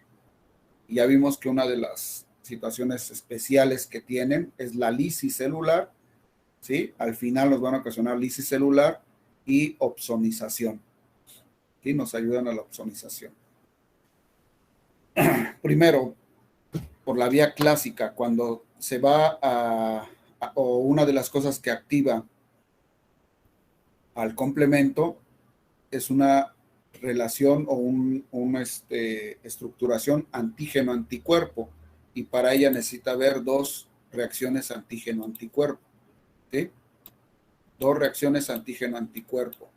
S1: Y ya vimos que una de las situaciones especiales que tienen es la lisis celular, ¿sí? Al final nos van a ocasionar lisis celular y opsonización, ¿sí? Nos ayudan a la opsonización. Primero, por la vía clásica, cuando se va o una de las cosas que activa al complemento es una relación o una estructuración antígeno-anticuerpo, y para ella necesita haber 2 reacciones antígeno-anticuerpo, ¿sí? 2 reacciones antígeno-anticuerpo.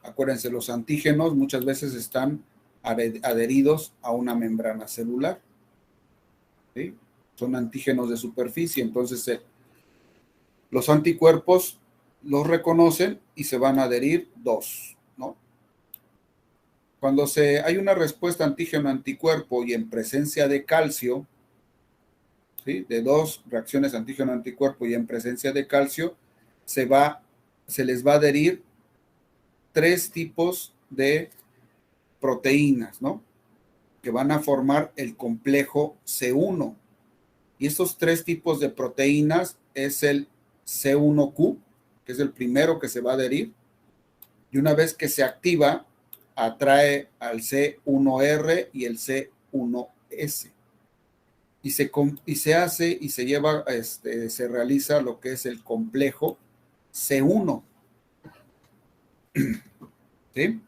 S1: Acuérdense, los antígenos muchas veces están adheridos a una membrana celular, ¿sí? Son antígenos de superficie, entonces los anticuerpos los reconocen y se van a adherir 2, ¿no? Cuando hay una respuesta antígeno-anticuerpo y en presencia de calcio, ¿sí?, de 2 reacciones antígeno-anticuerpo y en presencia de calcio, se les va a adherir 3 tipos de proteínas, ¿no?, que van a formar el complejo C1. Y estos 3 tipos de proteínas es el C1Q, que es el primero que se va a adherir, y una vez que se activa, atrae al C1R y el C1S. Y se realiza lo que es el complejo C1. ¿Sí?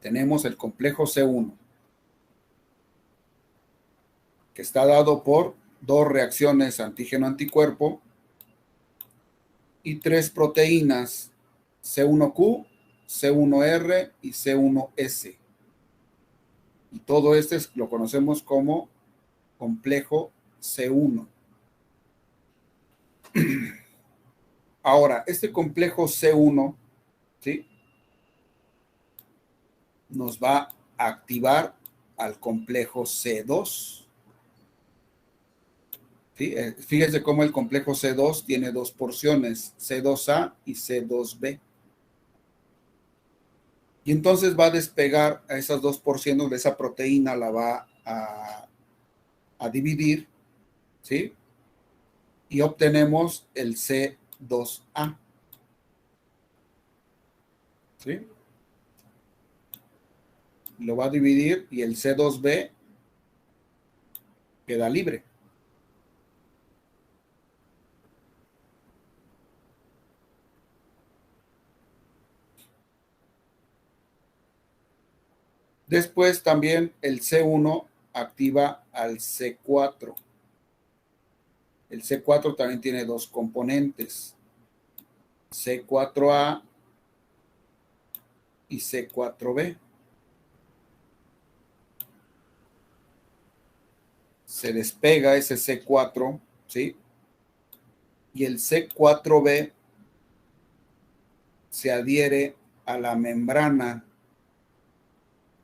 S1: Tenemos el complejo C1, que está dado por 2 reacciones antígeno-anticuerpo y 3 proteínas, C1Q, C1R y C1S. Y todo lo conocemos como complejo C1. Ahora, este complejo C1, ¿sí?, nos va a activar al complejo C2. ¿Sí? Fíjense cómo el complejo C2 tiene dos porciones, C2A y C2B. Y entonces va a despegar a esas dos porciones de esa proteína, la va a dividir, ¿sí? Y obtenemos el C2A. ¿Sí? Lo va a dividir y el C2B queda libre. Después también el C1 activa al C4. El C4 también tiene dos componentes, C4A y C4B. Se despega ese C4, ¿sí? Y el C4B se adhiere a la membrana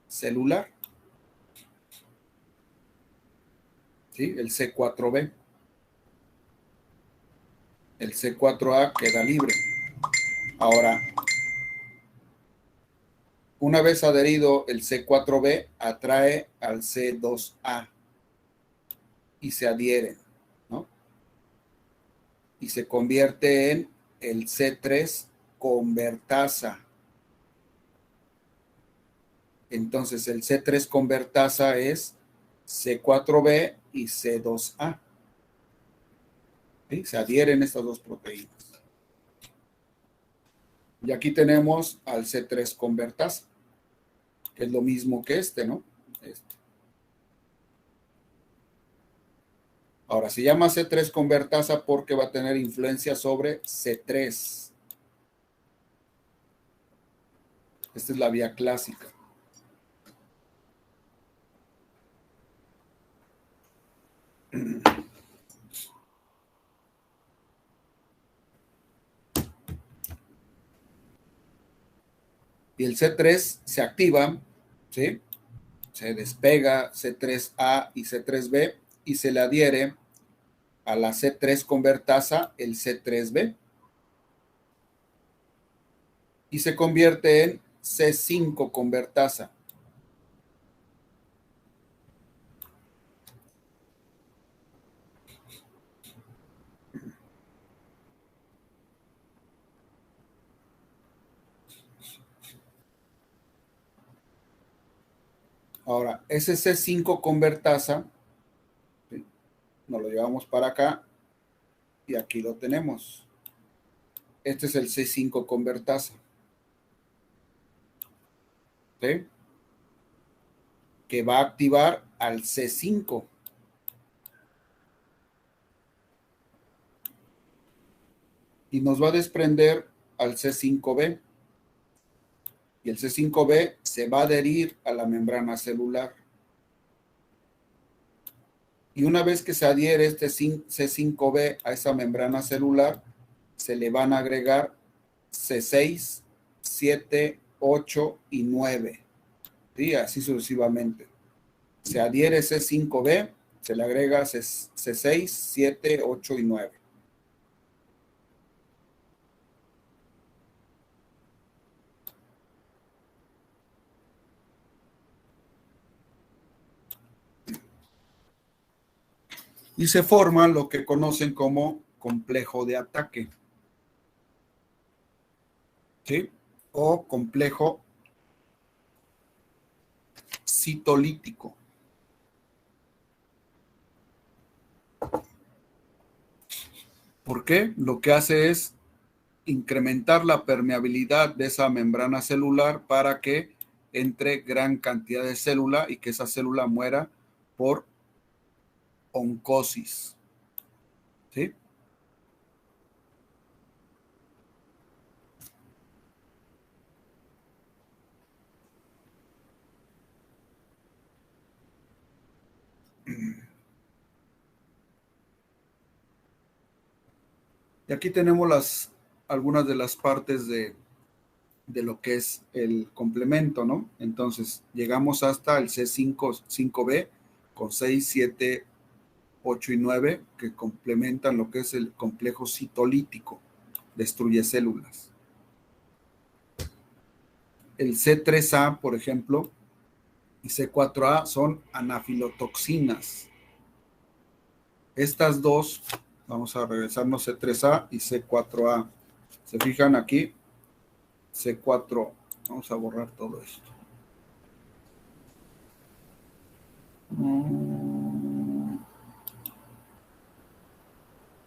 S1: celular, ¿sí? El C4B. El C4A queda libre. Ahora, una vez adherido el C4B, atrae al C2A y se adhiere, ¿no? Y se convierte en el C3 convertasa. Entonces, el C3 convertasa es C4B y C2A. ¿Sí? Se adhieren estas dos proteínas. Y aquí tenemos al C3 convertasa, que es lo mismo que este, ¿no? Este. Ahora, se llama C3 convertasa porque va a tener influencia sobre C3. Esta es la vía clásica. Y el C3 se activa, ¿sí? Se despega C3A y C3B y se le adhiere a la C3 convertasa el C3B y se convierte en C5 convertasa. Ahora, ese C5 convertasa, ¿sí? Nos lo llevamos para acá y aquí lo tenemos. Este es el C5 convertasa, ¿sí? Que va a activar al C5. Y nos va a desprender al C5B. Y el C5B se va a adherir a la membrana celular. Y una vez que se adhiere este C5B a esa membrana celular, se le van a agregar C6, 7, 8 y 9. ¿Sí? Así sucesivamente. Se adhiere C5B, se le agrega C6, 7, 8 y 9. Y se forma lo que conocen como complejo de ataque, ¿sí? O complejo citolítico. ¿Por qué? Lo que hace es incrementar la permeabilidad de esa membrana celular para que entre gran cantidad de célula y que esa célula muera por oncosis. ¿Sí? Y aquí tenemos algunas de las partes de de lo que es el complemento, ¿no? Entonces, llegamos hasta el C5b con 6, 7, 8 y 9 que complementan lo que es el complejo citolítico, destruye células. El C3A, por ejemplo, y C4A son anafilotoxinas. Estas dos, vamos a regresarnos C3A y C4A. Se fijan aquí, C4, vamos a borrar todo esto.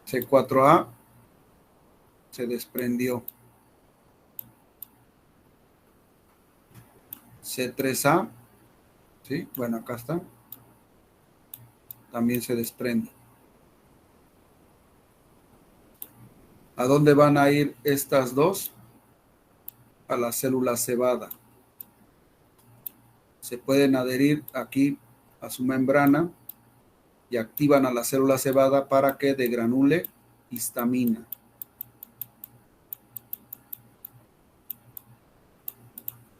S1: C4A se desprendió. C3A, ¿sí? Bueno, acá está. También se desprende. ¿A dónde van a ir estas dos? A la célula cebada. Se pueden adherir aquí a su membrana y activan a la célula cebada para que degranule histamina.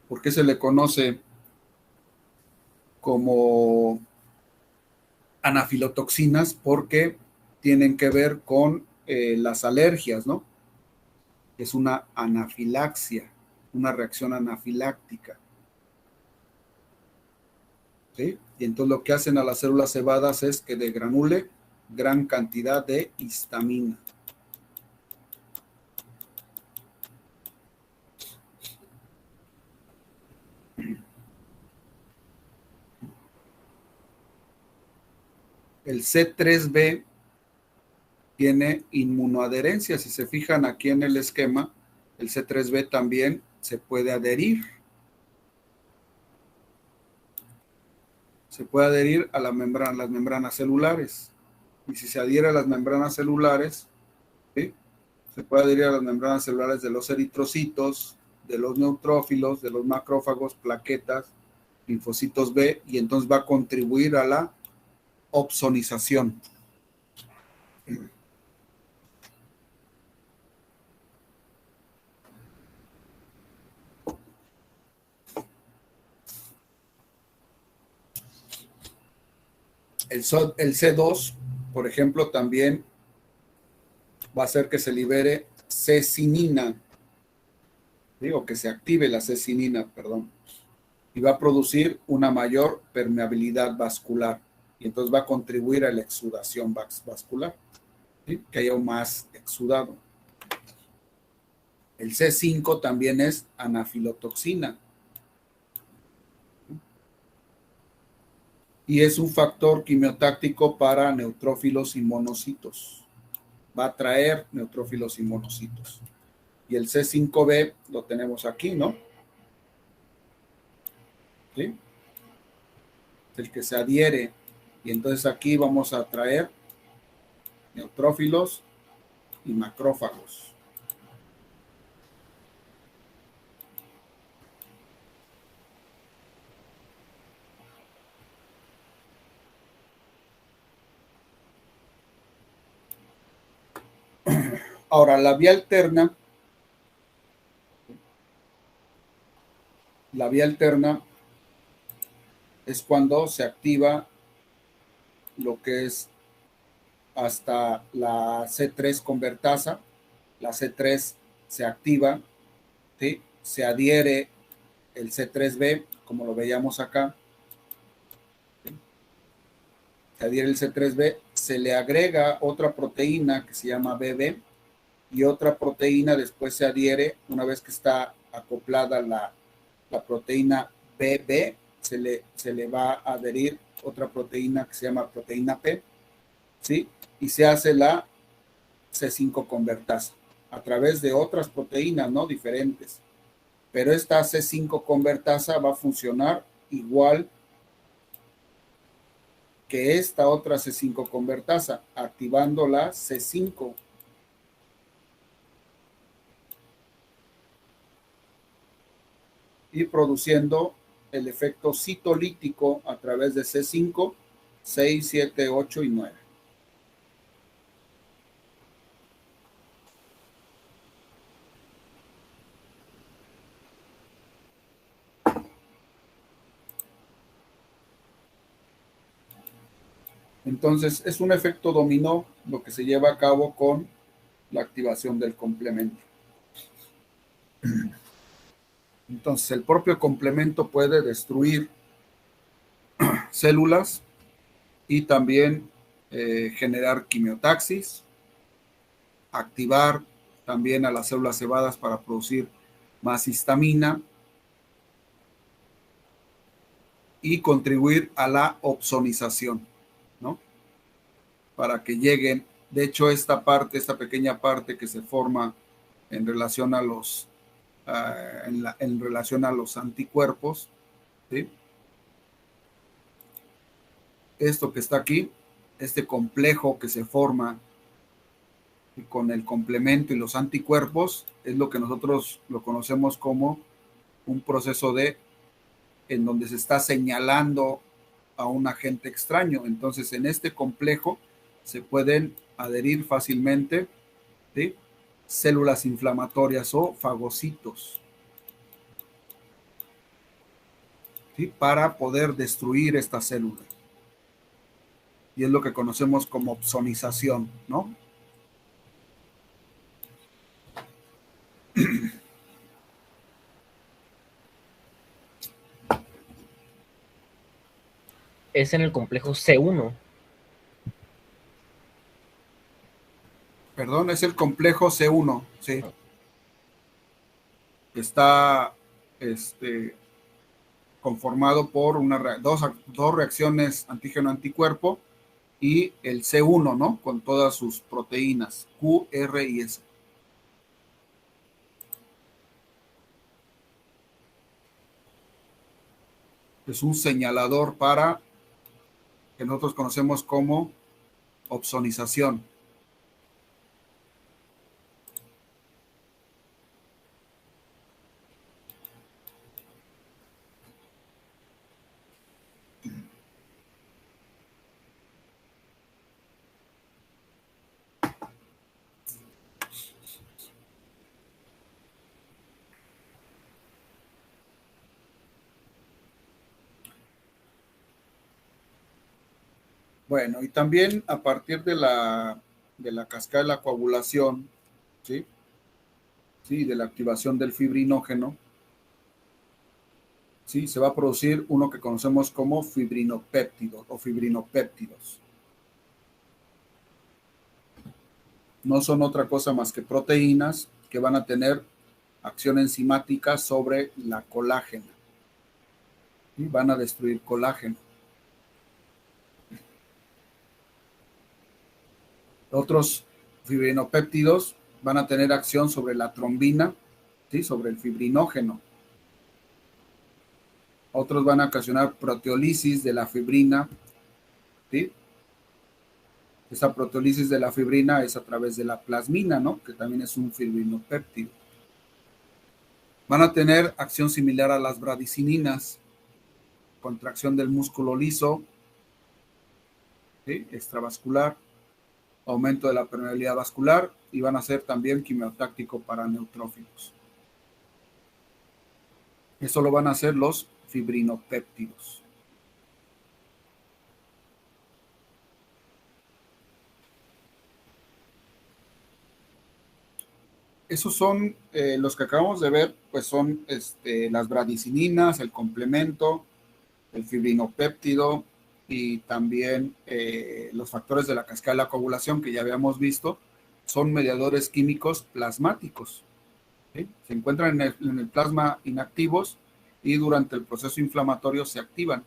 S1: ¿Por qué se le conoce como anafilotoxinas? Porque tienen que ver con las alergias, ¿no? Es una anafilaxia, una reacción anafiláctica. ¿Sí? Y entonces lo que hacen a las células cebadas es que degranule gran cantidad de histamina. El C3b tiene inmunoadherencia. Si se fijan aquí en el esquema, el C3b también se puede adherir. Se puede adherir a las membranas celulares. Y si se adhiere a las membranas celulares, ¿sí? Se puede adherir a las membranas celulares de los eritrocitos, de los neutrófilos, de los macrófagos, plaquetas, linfocitos B, y entonces va a contribuir a la opsonización. El C2, por ejemplo, también va a hacer que se libere cecinina, digo que se active la cecinina, perdón, y va a producir una mayor permeabilidad vascular, y entonces va a contribuir a la exudación vascular, ¿sí? Que haya más exudado. El C5 también es anafilotoxina, y es un factor quimiotáctico para neutrófilos y monocitos. Va a atraer neutrófilos y monocitos. Y el C5b lo tenemos aquí, ¿no? ¿Sí? El que se adhiere. Y entonces aquí vamos a atraer neutrófilos y macrófagos. Ahora, la vía alterna es cuando se activa lo que es hasta la C3 convertasa. La C3 se activa, ¿sí? Se adhiere el C3b, como lo veíamos acá. Se adhiere el C3b, se le agrega otra proteína que se llama BB, y otra proteína después se adhiere. Una vez que está acoplada la proteína BB, se le va a adherir otra proteína que se llama proteína P, ¿sí? Y se hace la C5 convertasa a través de otras proteínas, ¿no? Diferentes. Pero esta C5 convertasa va a funcionar igual que esta otra C5 convertasa, activando la C5. Y produciendo el efecto citolítico a través de C5, 6, 7, 8 y 9. Entonces, es un efecto dominó lo que se lleva a cabo con la activación del complemento. Entonces, el propio complemento puede destruir células y también generar quimiotaxis, activar también a las células cebadas para producir más histamina y contribuir a la opsonización, ¿no? Para que lleguen, de hecho, esta pequeña parte que se forma en relación a los, en relación a los anticuerpos, ¿sí? Esto que está aquí, este complejo que se forma con el complemento y los anticuerpos, es lo que nosotros lo conocemos como un proceso en donde se está señalando a un agente extraño. Entonces, en este complejo se pueden adherir fácilmente, ¿sí?, células inflamatorias o fagocitos, ¿sí?, para poder destruir esta célula. Y es lo que conocemos como opsonización, ¿no?
S2: Es en el complejo C1.
S1: Perdón, es el complejo C1, sí. Está conformado por dos reacciones antígeno-anticuerpo y el C1, ¿no? Con todas sus proteínas, Q, R y S. Es un señalador para que nosotros conocemos como opsonización. Bueno, y también a partir de la cascada de la coagulación, ¿sí? Sí, de la activación del fibrinógeno, ¿sí?, se va a producir uno que conocemos como fibrinopéptidos o fibrinopéptidos. No son otra cosa más que proteínas que van a tener acción enzimática sobre la colágena y van a destruir colágeno. Otros fibrinopéptidos van a tener acción sobre la trombina, ¿sí?, sobre el fibrinógeno. Otros van a ocasionar proteólisis de la fibrina, ¿sí? Esa proteólisis de la fibrina es a través de la plasmina, ¿no?, que también es un fibrinopéptido. Van a tener acción similar a las bradicininas, contracción del músculo liso, ¿sí?, extravascular, aumento de la permeabilidad vascular, y van a ser también quimiotáctico para neutrófilos. Eso lo van a hacer los fibrinopéptidos. Esos son los que acabamos de ver, pues son las bradicininas, el complemento, el fibrinopéptido y también los factores de la cascada de la coagulación que ya habíamos visto, son mediadores químicos plasmáticos, ¿sí? Se encuentran en el plasma inactivos y durante el proceso inflamatorio se activan.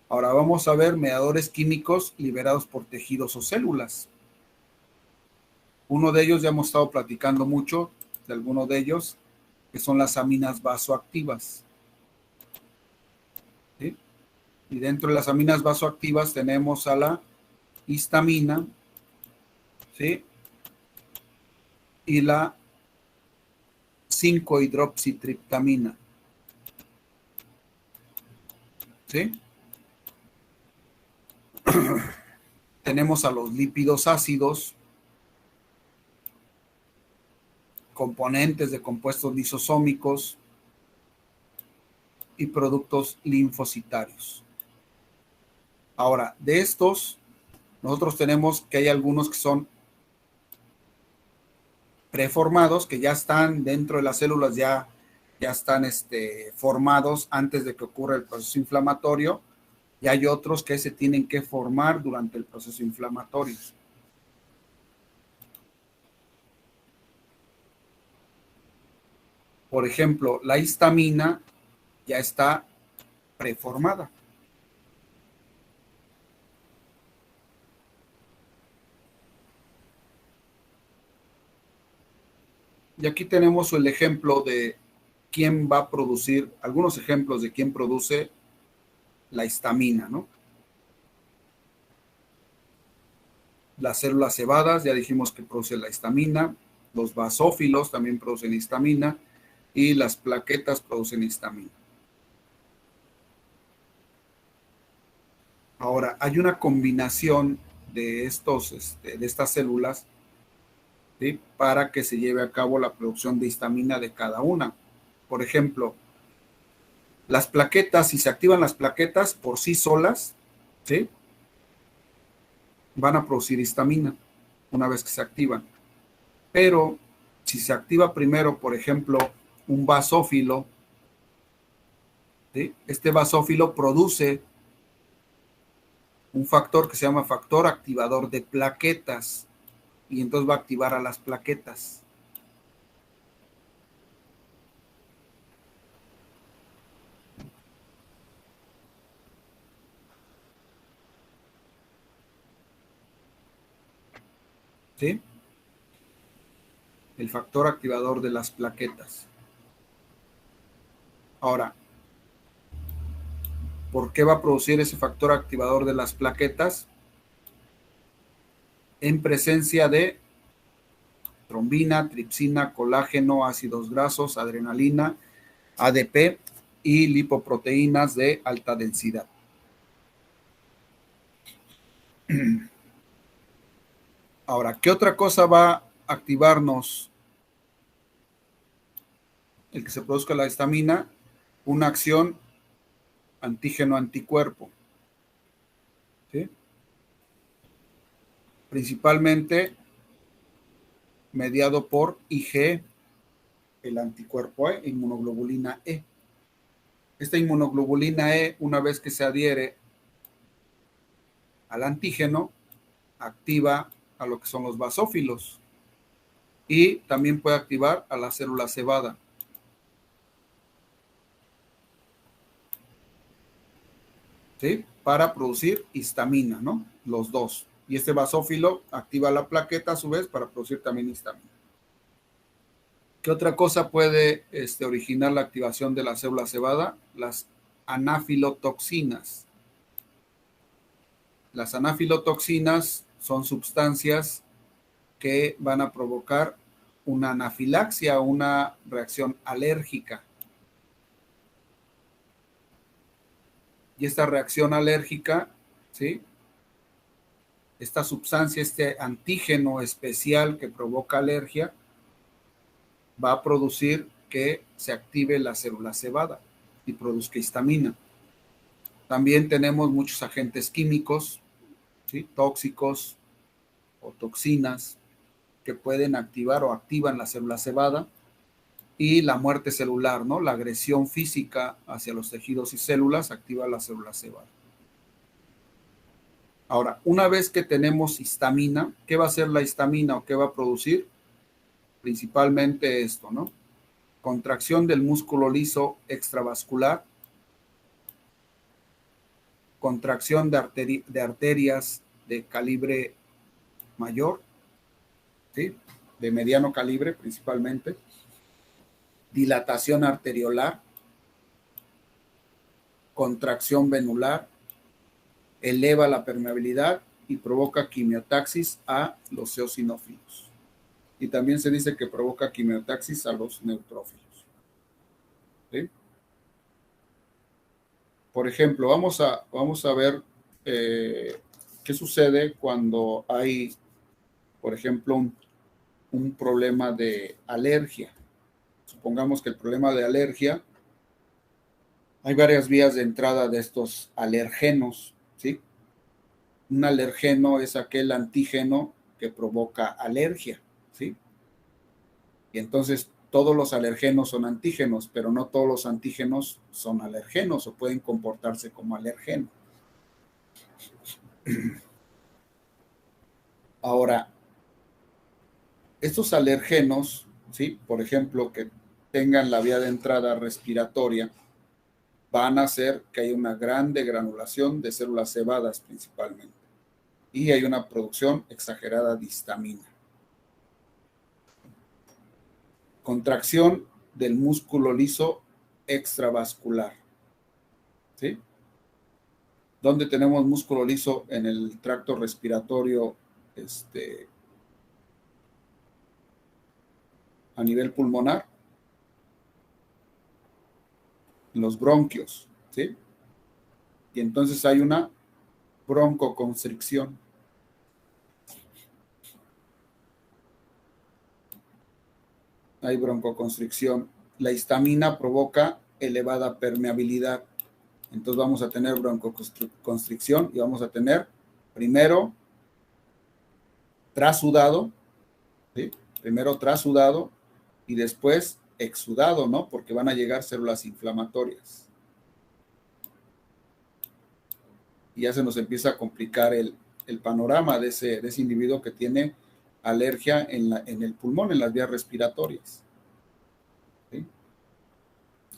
S1: Ahora vamos a ver mediadores químicos liberados por tejidos o células. Uno de ellos, ya hemos estado platicando mucho de alguno de ellos, que son las aminas vasoactivas, ¿sí? Y dentro de las aminas vasoactivas tenemos a la histamina, ¿sí?, y la 5-hidroxitriptamina, ¿sí? Tenemos a los lípidos ácidos, componentes de compuestos lisosómicos y productos linfocitarios. Ahora, de estos, nosotros tenemos que hay algunos que son preformados, que ya están dentro de las células, ya están formados antes de que ocurra el proceso inflamatorio, y hay otros que se tienen que formar durante el proceso inflamatorio. Por ejemplo, la histamina ya está preformada. Y aquí tenemos el ejemplo de quién va a producir, algunos ejemplos de quién produce la histamina, ¿no? Las células cebadas, ya dijimos que produce la histamina, los basófilos también producen histamina y las plaquetas producen histamina. Ahora, hay una combinación de estas células, ¿sí?, para que se lleve a cabo la producción de histamina de cada una. Por ejemplo, las plaquetas, si se activan las plaquetas por sí solas, ¿sí?, van a producir histamina una vez que se activan. Pero si se activa primero, por ejemplo, un basófilo, ¿sí?, este basófilo produce un factor que se llama factor activador de plaquetas, y entonces va a activar a las plaquetas. ¿Sí? El factor activador de las plaquetas. Ahora, ¿por qué va a producir ese factor activador de las plaquetas? En presencia de trombina, tripsina, colágeno, ácidos grasos, adrenalina, ADP y lipoproteínas de alta densidad. Ahora, ¿qué otra cosa va a activarnos el que se produzca la histamina? Una acción antígeno-anticuerpo, ¿sí?, principalmente mediado por IgE, el anticuerpo E, inmunoglobulina E. Esta inmunoglobulina E, una vez que se adhiere al antígeno, activa a lo que son los basófilos y también puede activar a la célula cebada. ¿Sí? Para producir histamina, ¿no? Los dos. Y este basófilo activa la plaqueta a su vez para producir también histamina. ¿Qué otra cosa puede originar la activación de la célula cebada? Las anafilotoxinas. Las anafilotoxinas son sustancias que van a provocar una anafilaxia, una reacción alérgica. Y esta reacción alérgica, ¿sí?, esta sustancia, este antígeno especial que provoca alergia, va a producir que se active la célula cebada y produzca histamina. También tenemos muchos agentes químicos, ¿sí?, tóxicos o toxinas que pueden activar o activan la célula cebada, y la muerte celular, ¿no? La agresión física hacia los tejidos y células activa la célula cebada. Ahora, una vez que tenemos histamina, ¿qué va a hacer la histamina o qué va a producir? Principalmente esto, ¿no? Contracción del músculo liso extravascular, contracción de arterias de calibre mayor, ¿sí?, de mediano calibre principalmente, dilatación arteriolar, contracción venular, eleva la permeabilidad y provoca quimiotaxis a los eosinófilos. Y también se dice que provoca quimiotaxis a los neutrófilos. ¿Sí? Por ejemplo, vamos a ver qué sucede cuando hay, por ejemplo, un problema de alergia. Supongamos que el problema de alergia, hay varias vías de entrada de estos alergenos, ¿sí? Un alergeno es aquel antígeno que provoca alergia, ¿sí? Y entonces todos los alergenos son antígenos, pero no todos los antígenos son alergenos o pueden comportarse como alergenos. Ahora, estos alergenos, ¿sí? Por ejemplo, que tengan la vía de entrada respiratoria, van a hacer que haya una grande granulación de células cebadas principalmente. Y hay una producción exagerada de histamina. Contracción del músculo liso extravascular. ¿Sí? ¿Dónde tenemos músculo liso en el tracto respiratorio a nivel pulmonar? Los bronquios, ¿sí? Y entonces hay una broncoconstricción. Hay broncoconstricción. La histamina provoca elevada permeabilidad. Entonces vamos a tener broncoconstricción y vamos a tener primero trasudado, ¿sí? Primero trasudado y después exudado, ¿no? Porque van a llegar células inflamatorias. Y ya se nos empieza a complicar el panorama de ese individuo que tiene alergia en el pulmón, en las vías respiratorias. ¿Sí?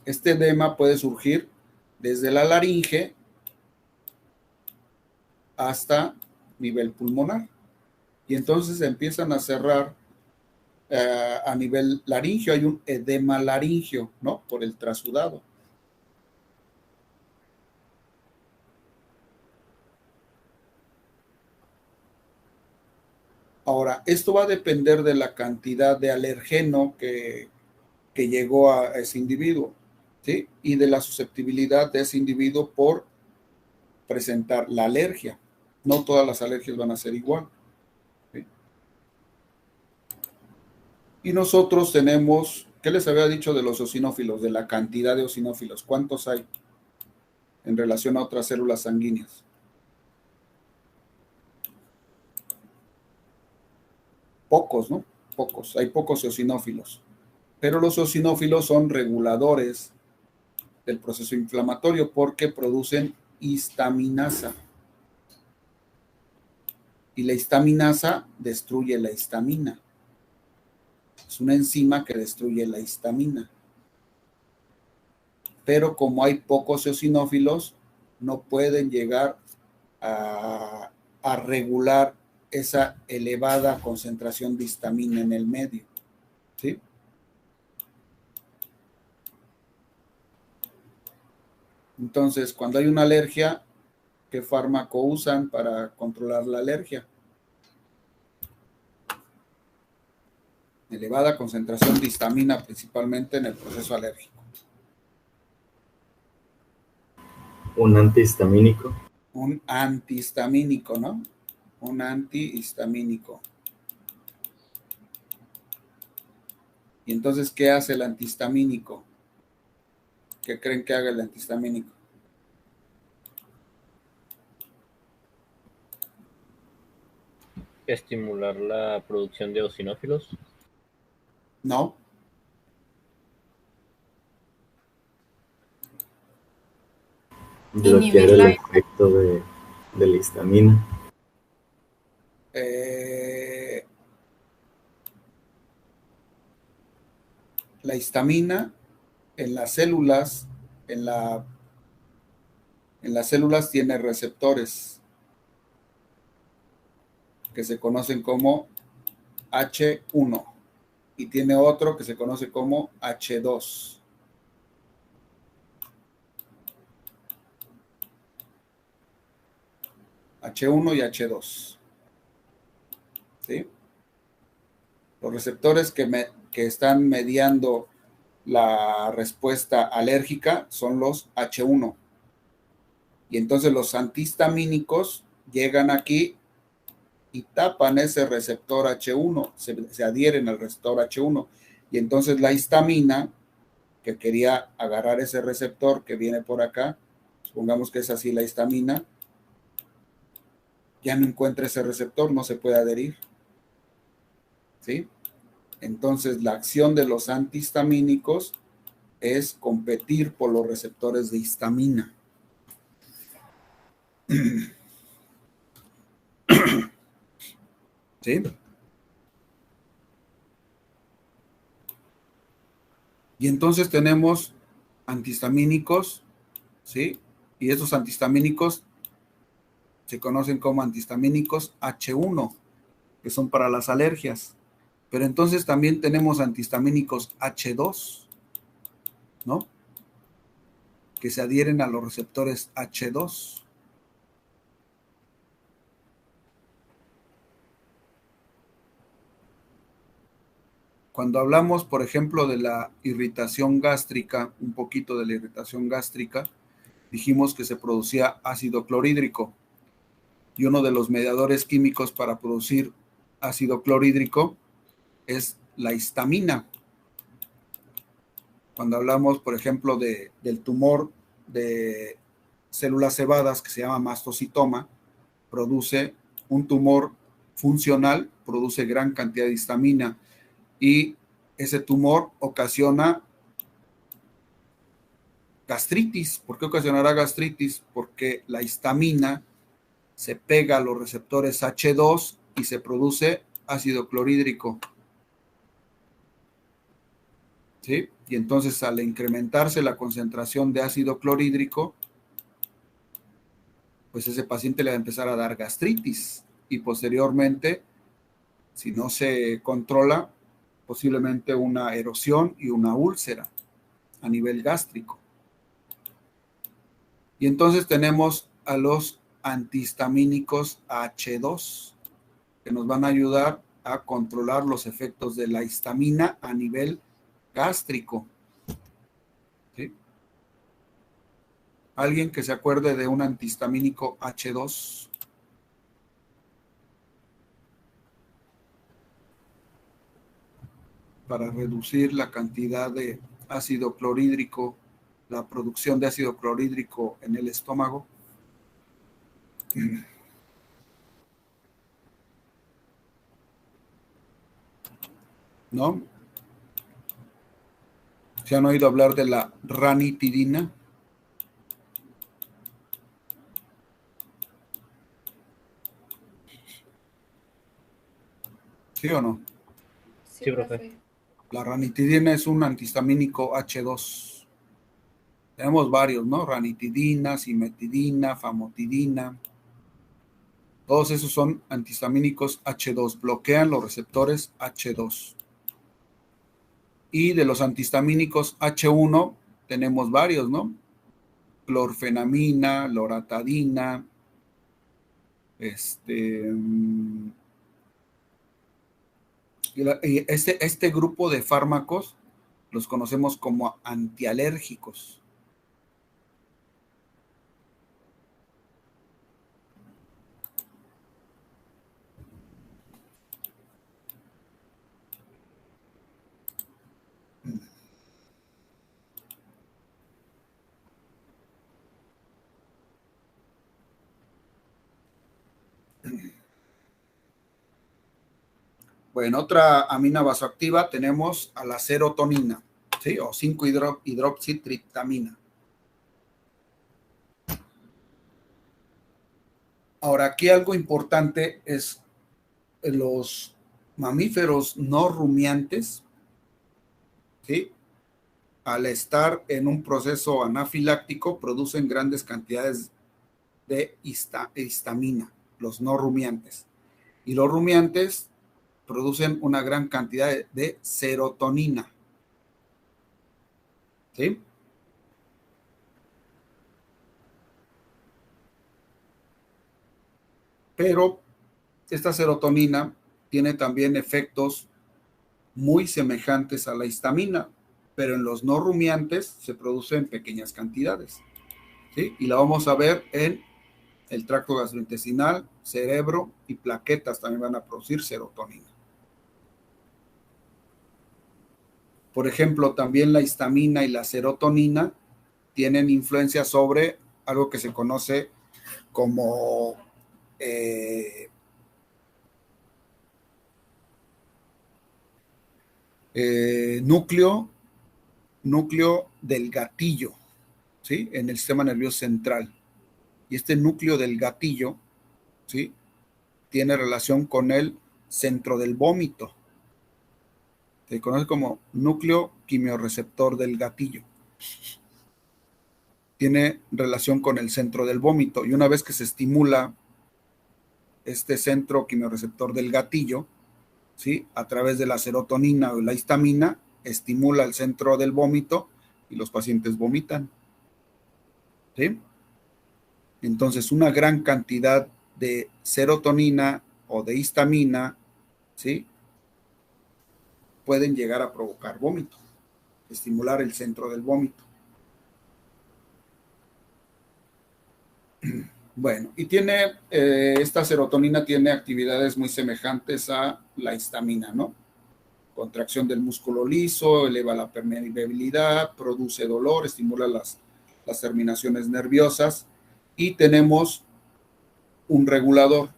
S1: Este edema puede surgir desde la laringe hasta nivel pulmonar. Y entonces empiezan a cerrar a nivel laringio, hay un edema laringio, ¿no? Por el trasudado. Ahora, esto va a depender de la cantidad de alergeno que llegó a ese individuo, ¿sí? Y de la susceptibilidad de ese individuo por presentar la alergia. No todas las alergias van a ser igual, ¿sí? Y nosotros tenemos, ¿qué les había dicho de los eosinófilos? De la cantidad de eosinófilos. ¿Cuántos hay en relación a otras células sanguíneas? Pocos, ¿no? Pocos. Hay pocos eosinófilos. Pero los eosinófilos son reguladores del proceso inflamatorio porque producen histaminasa. Y la histaminasa destruye la histamina. Es una enzima que destruye la histamina. Pero como hay pocos eosinófilos, no pueden llegar a regular esa elevada concentración de histamina en el medio, ¿sí? Entonces, cuando hay una alergia, ¿qué fármaco usan para controlar la alergia? Elevada concentración de histamina, principalmente en el proceso alérgico.
S6: Un antihistamínico.
S1: Un antihistamínico, ¿no? Un antihistamínico. Y entonces, ¿qué hace el antihistamínico? ¿Qué creen que haga el antihistamínico?
S2: Estimular la producción de eosinófilos.
S1: No.
S6: Bloquear el efecto de la histamina.
S1: La histamina en las células, en las células tiene receptores que se conocen como H1 y tiene otro que se conoce como H2. H1 y H2. ¿Sí? Los receptores que están mediando la respuesta alérgica son los H1. Y entonces los antihistamínicos llegan aquí y tapan ese receptor H1, se adhieren al receptor H1. Y entonces la histamina, que quería agarrar ese receptor que viene por acá, supongamos que es así la histamina, ya no encuentra ese receptor, no se puede adherir. ¿Sí? Entonces, la acción de los antihistamínicos es competir por los receptores de histamina. ¿Sí? Y entonces tenemos antihistamínicos, ¿sí? Y estos antihistamínicos se conocen como antihistamínicos H1, que son para las alergias. Pero entonces también tenemos antihistamínicos H2, ¿no? Que se adhieren a los receptores H2. Cuando hablamos, por ejemplo, de la irritación gástrica, un poquito de la irritación gástrica, dijimos que se producía ácido clorhídrico. Y uno de los mediadores químicos para producir ácido clorhídrico es la histamina. Cuando hablamos, por ejemplo, del tumor de células cebadas que se llama mastocitoma, produce un tumor funcional, produce gran cantidad de histamina. Y ese tumor ocasiona gastritis. ¿Por qué ocasionará gastritis? Porque la histamina se pega a los receptores H2 y se produce ácido clorhídrico. ¿Sí? Y entonces, al incrementarse la concentración de ácido clorhídrico, pues ese paciente le va a empezar a dar gastritis. Y posteriormente, si no se controla, posiblemente una erosión y una úlcera a nivel gástrico. Y entonces tenemos a los antihistamínicos H2, que nos van a ayudar a controlar los efectos de la histamina a nivel gástrico. ¿Sí? ¿Alguien que se acuerde de un antihistamínico H2? Para reducir la cantidad de ácido clorhídrico, la producción de ácido clorhídrico en el estómago. ¿No? ¿Se han oído hablar de la ranitidina? ¿Sí o no?
S2: Sí, profe.
S1: La ranitidina es un antihistamínico H2. Tenemos varios, ¿no? Ranitidina, cimetidina, famotidina. Todos esos son antihistamínicos H2. Bloquean los receptores H2. Y de los antihistamínicos H1 tenemos varios, ¿no? Clorfenamina, loratadina, este grupo de fármacos los conocemos como antialérgicos. Bueno, otra amina vasoactiva tenemos a la serotonina, ¿sí? O 5-hidroxitriptamina. Ahora, aquí algo importante es los mamíferos no rumiantes, ¿sí? Al estar en un proceso anafiláctico, producen grandes cantidades de histamina, los no rumiantes. Y los rumiantes producen una gran cantidad de serotonina. ¿Sí? Pero esta serotonina tiene también efectos muy semejantes a la histamina, pero en los no rumiantes se produce en pequeñas cantidades. ¿Sí? Y la vamos a ver en el tracto gastrointestinal, cerebro y plaquetas también van a producir serotonina. Por ejemplo, también la histamina y la serotonina tienen influencia sobre algo que se conoce como eh, núcleo del gatillo, ¿sí? En el sistema nervioso central. Y este núcleo del gatillo, ¿sí? Tiene relación con el centro del vómito. Se conoce como núcleo quimiorreceptor del gatillo. Tiene relación con el centro del vómito. Y una vez que se estimula este centro quimiorreceptor del gatillo, ¿sí? A través de la serotonina o la histamina, estimula el centro del vómito y los pacientes vomitan. ¿Sí? Entonces, una gran cantidad de serotonina o de histamina, ¿sí? Pueden llegar a provocar vómito, estimular el centro del vómito. Bueno, y esta serotonina tiene actividades muy semejantes a la histamina, ¿no? Contracción del músculo liso, eleva la permeabilidad, produce dolor, estimula las terminaciones nerviosas, y tenemos un regulador,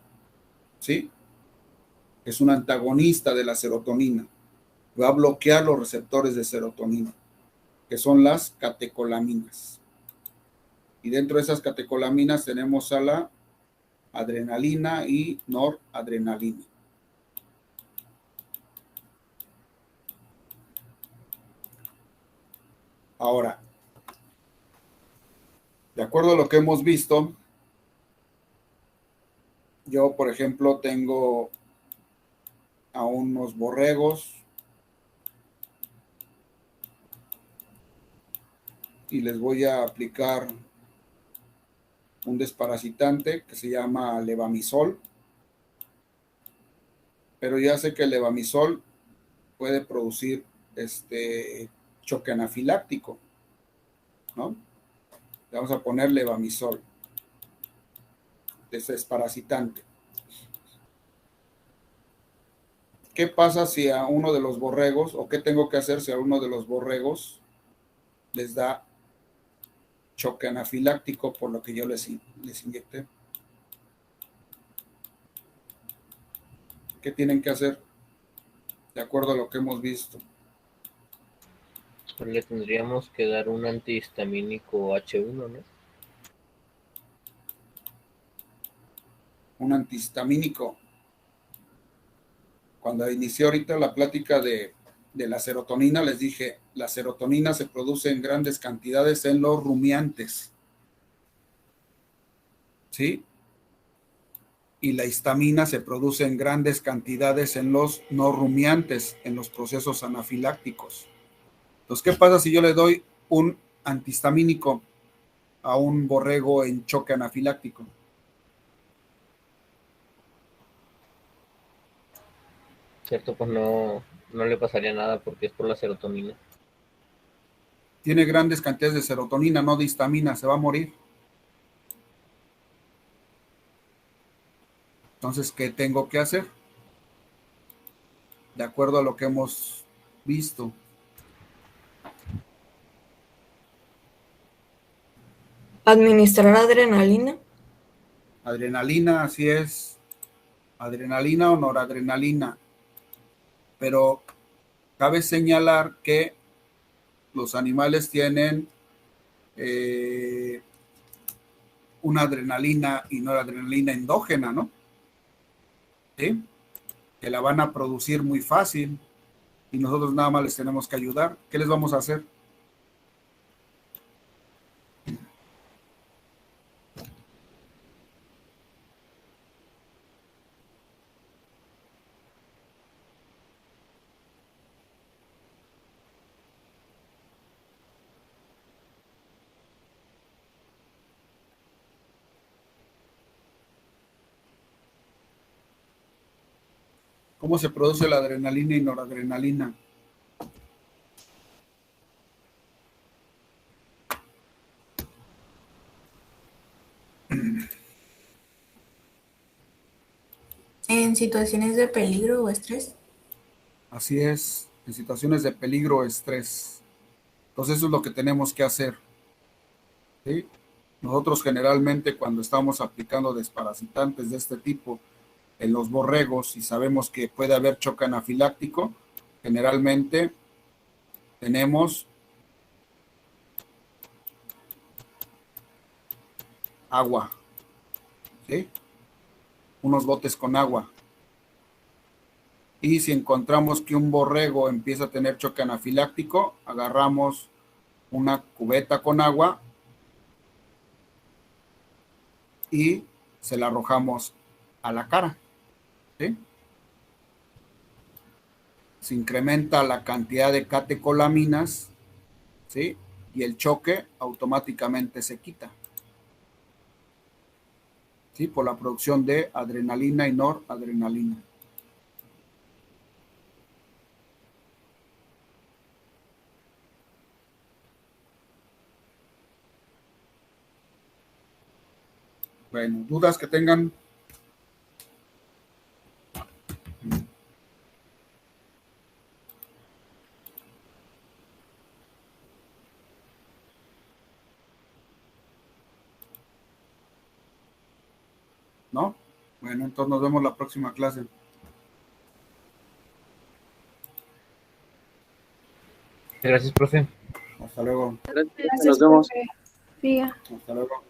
S1: ¿sí? Es un antagonista de la serotonina. Va a bloquear los receptores de serotonina, que son las catecolaminas. Y dentro de esas catecolaminas tenemos a la adrenalina y noradrenalina. Ahora, de acuerdo a lo que hemos visto, yo, por ejemplo, tengo a unos borregos y les voy a aplicar un desparasitante que se llama levamisol, pero ya sé que el levamisol puede producir choque anafiláctico, ¿no? Le vamos a poner levamisol, desparasitante. ¿Qué pasa si a uno de los borregos, o qué tengo que hacer si a uno de los borregos les da choque anafiláctico por lo que yo les inyecté? ¿Qué tienen que hacer? De acuerdo a lo que hemos visto.
S2: Pues le tendríamos que dar un antihistamínico H1, ¿no?
S1: Un antihistamínico. Cuando inicié ahorita la plática de la serotonina, les dije, la serotonina se produce en grandes cantidades en los rumiantes, ¿sí? Y la histamina se produce en grandes cantidades en los no rumiantes, en los procesos anafilácticos. Entonces, ¿qué pasa si yo le doy un antihistamínico a un borrego en choque anafiláctico?
S2: Cierto, pues no le pasaría nada porque es por la serotonina.
S1: Tiene grandes cantidades de serotonina, no de histamina, se va a morir. Entonces, ¿qué tengo que hacer? De acuerdo a lo que hemos visto.
S5: ¿Administrar adrenalina?
S1: Adrenalina, así es. Adrenalina o noradrenalina. Pero cabe señalar que los animales tienen una adrenalina y noradrenalina endógena, ¿no? ¿Sí? Que la van a producir muy fácil y nosotros nada más les tenemos que ayudar. ¿Qué les vamos a hacer? ¿Cómo se produce la adrenalina y noradrenalina?
S4: En situaciones de peligro o estrés.
S1: Así es, en situaciones de peligro o estrés. Entonces eso es lo que tenemos que hacer, ¿sí? Nosotros generalmente cuando estamos aplicando desparasitantes de este tipo en los borregos y sabemos que puede haber choque anafiláctico, generalmente tenemos agua, ¿sí? Unos botes con agua. Y si encontramos que un borrego empieza a tener choque anafiláctico, agarramos una cubeta con agua y se la arrojamos a la cara, ¿sí? Se incrementa la cantidad de catecolaminas, ¿sí? Y el choque automáticamente se quita, ¿sí? Por la producción de adrenalina y noradrenalina. Bueno, dudas que tengan. ¿No? Bueno, entonces nos vemos la próxima clase.
S2: Gracias, profe.
S1: Hasta luego.
S7: Gracias, nos vemos.
S5: profe. Sí.
S1: Hasta luego.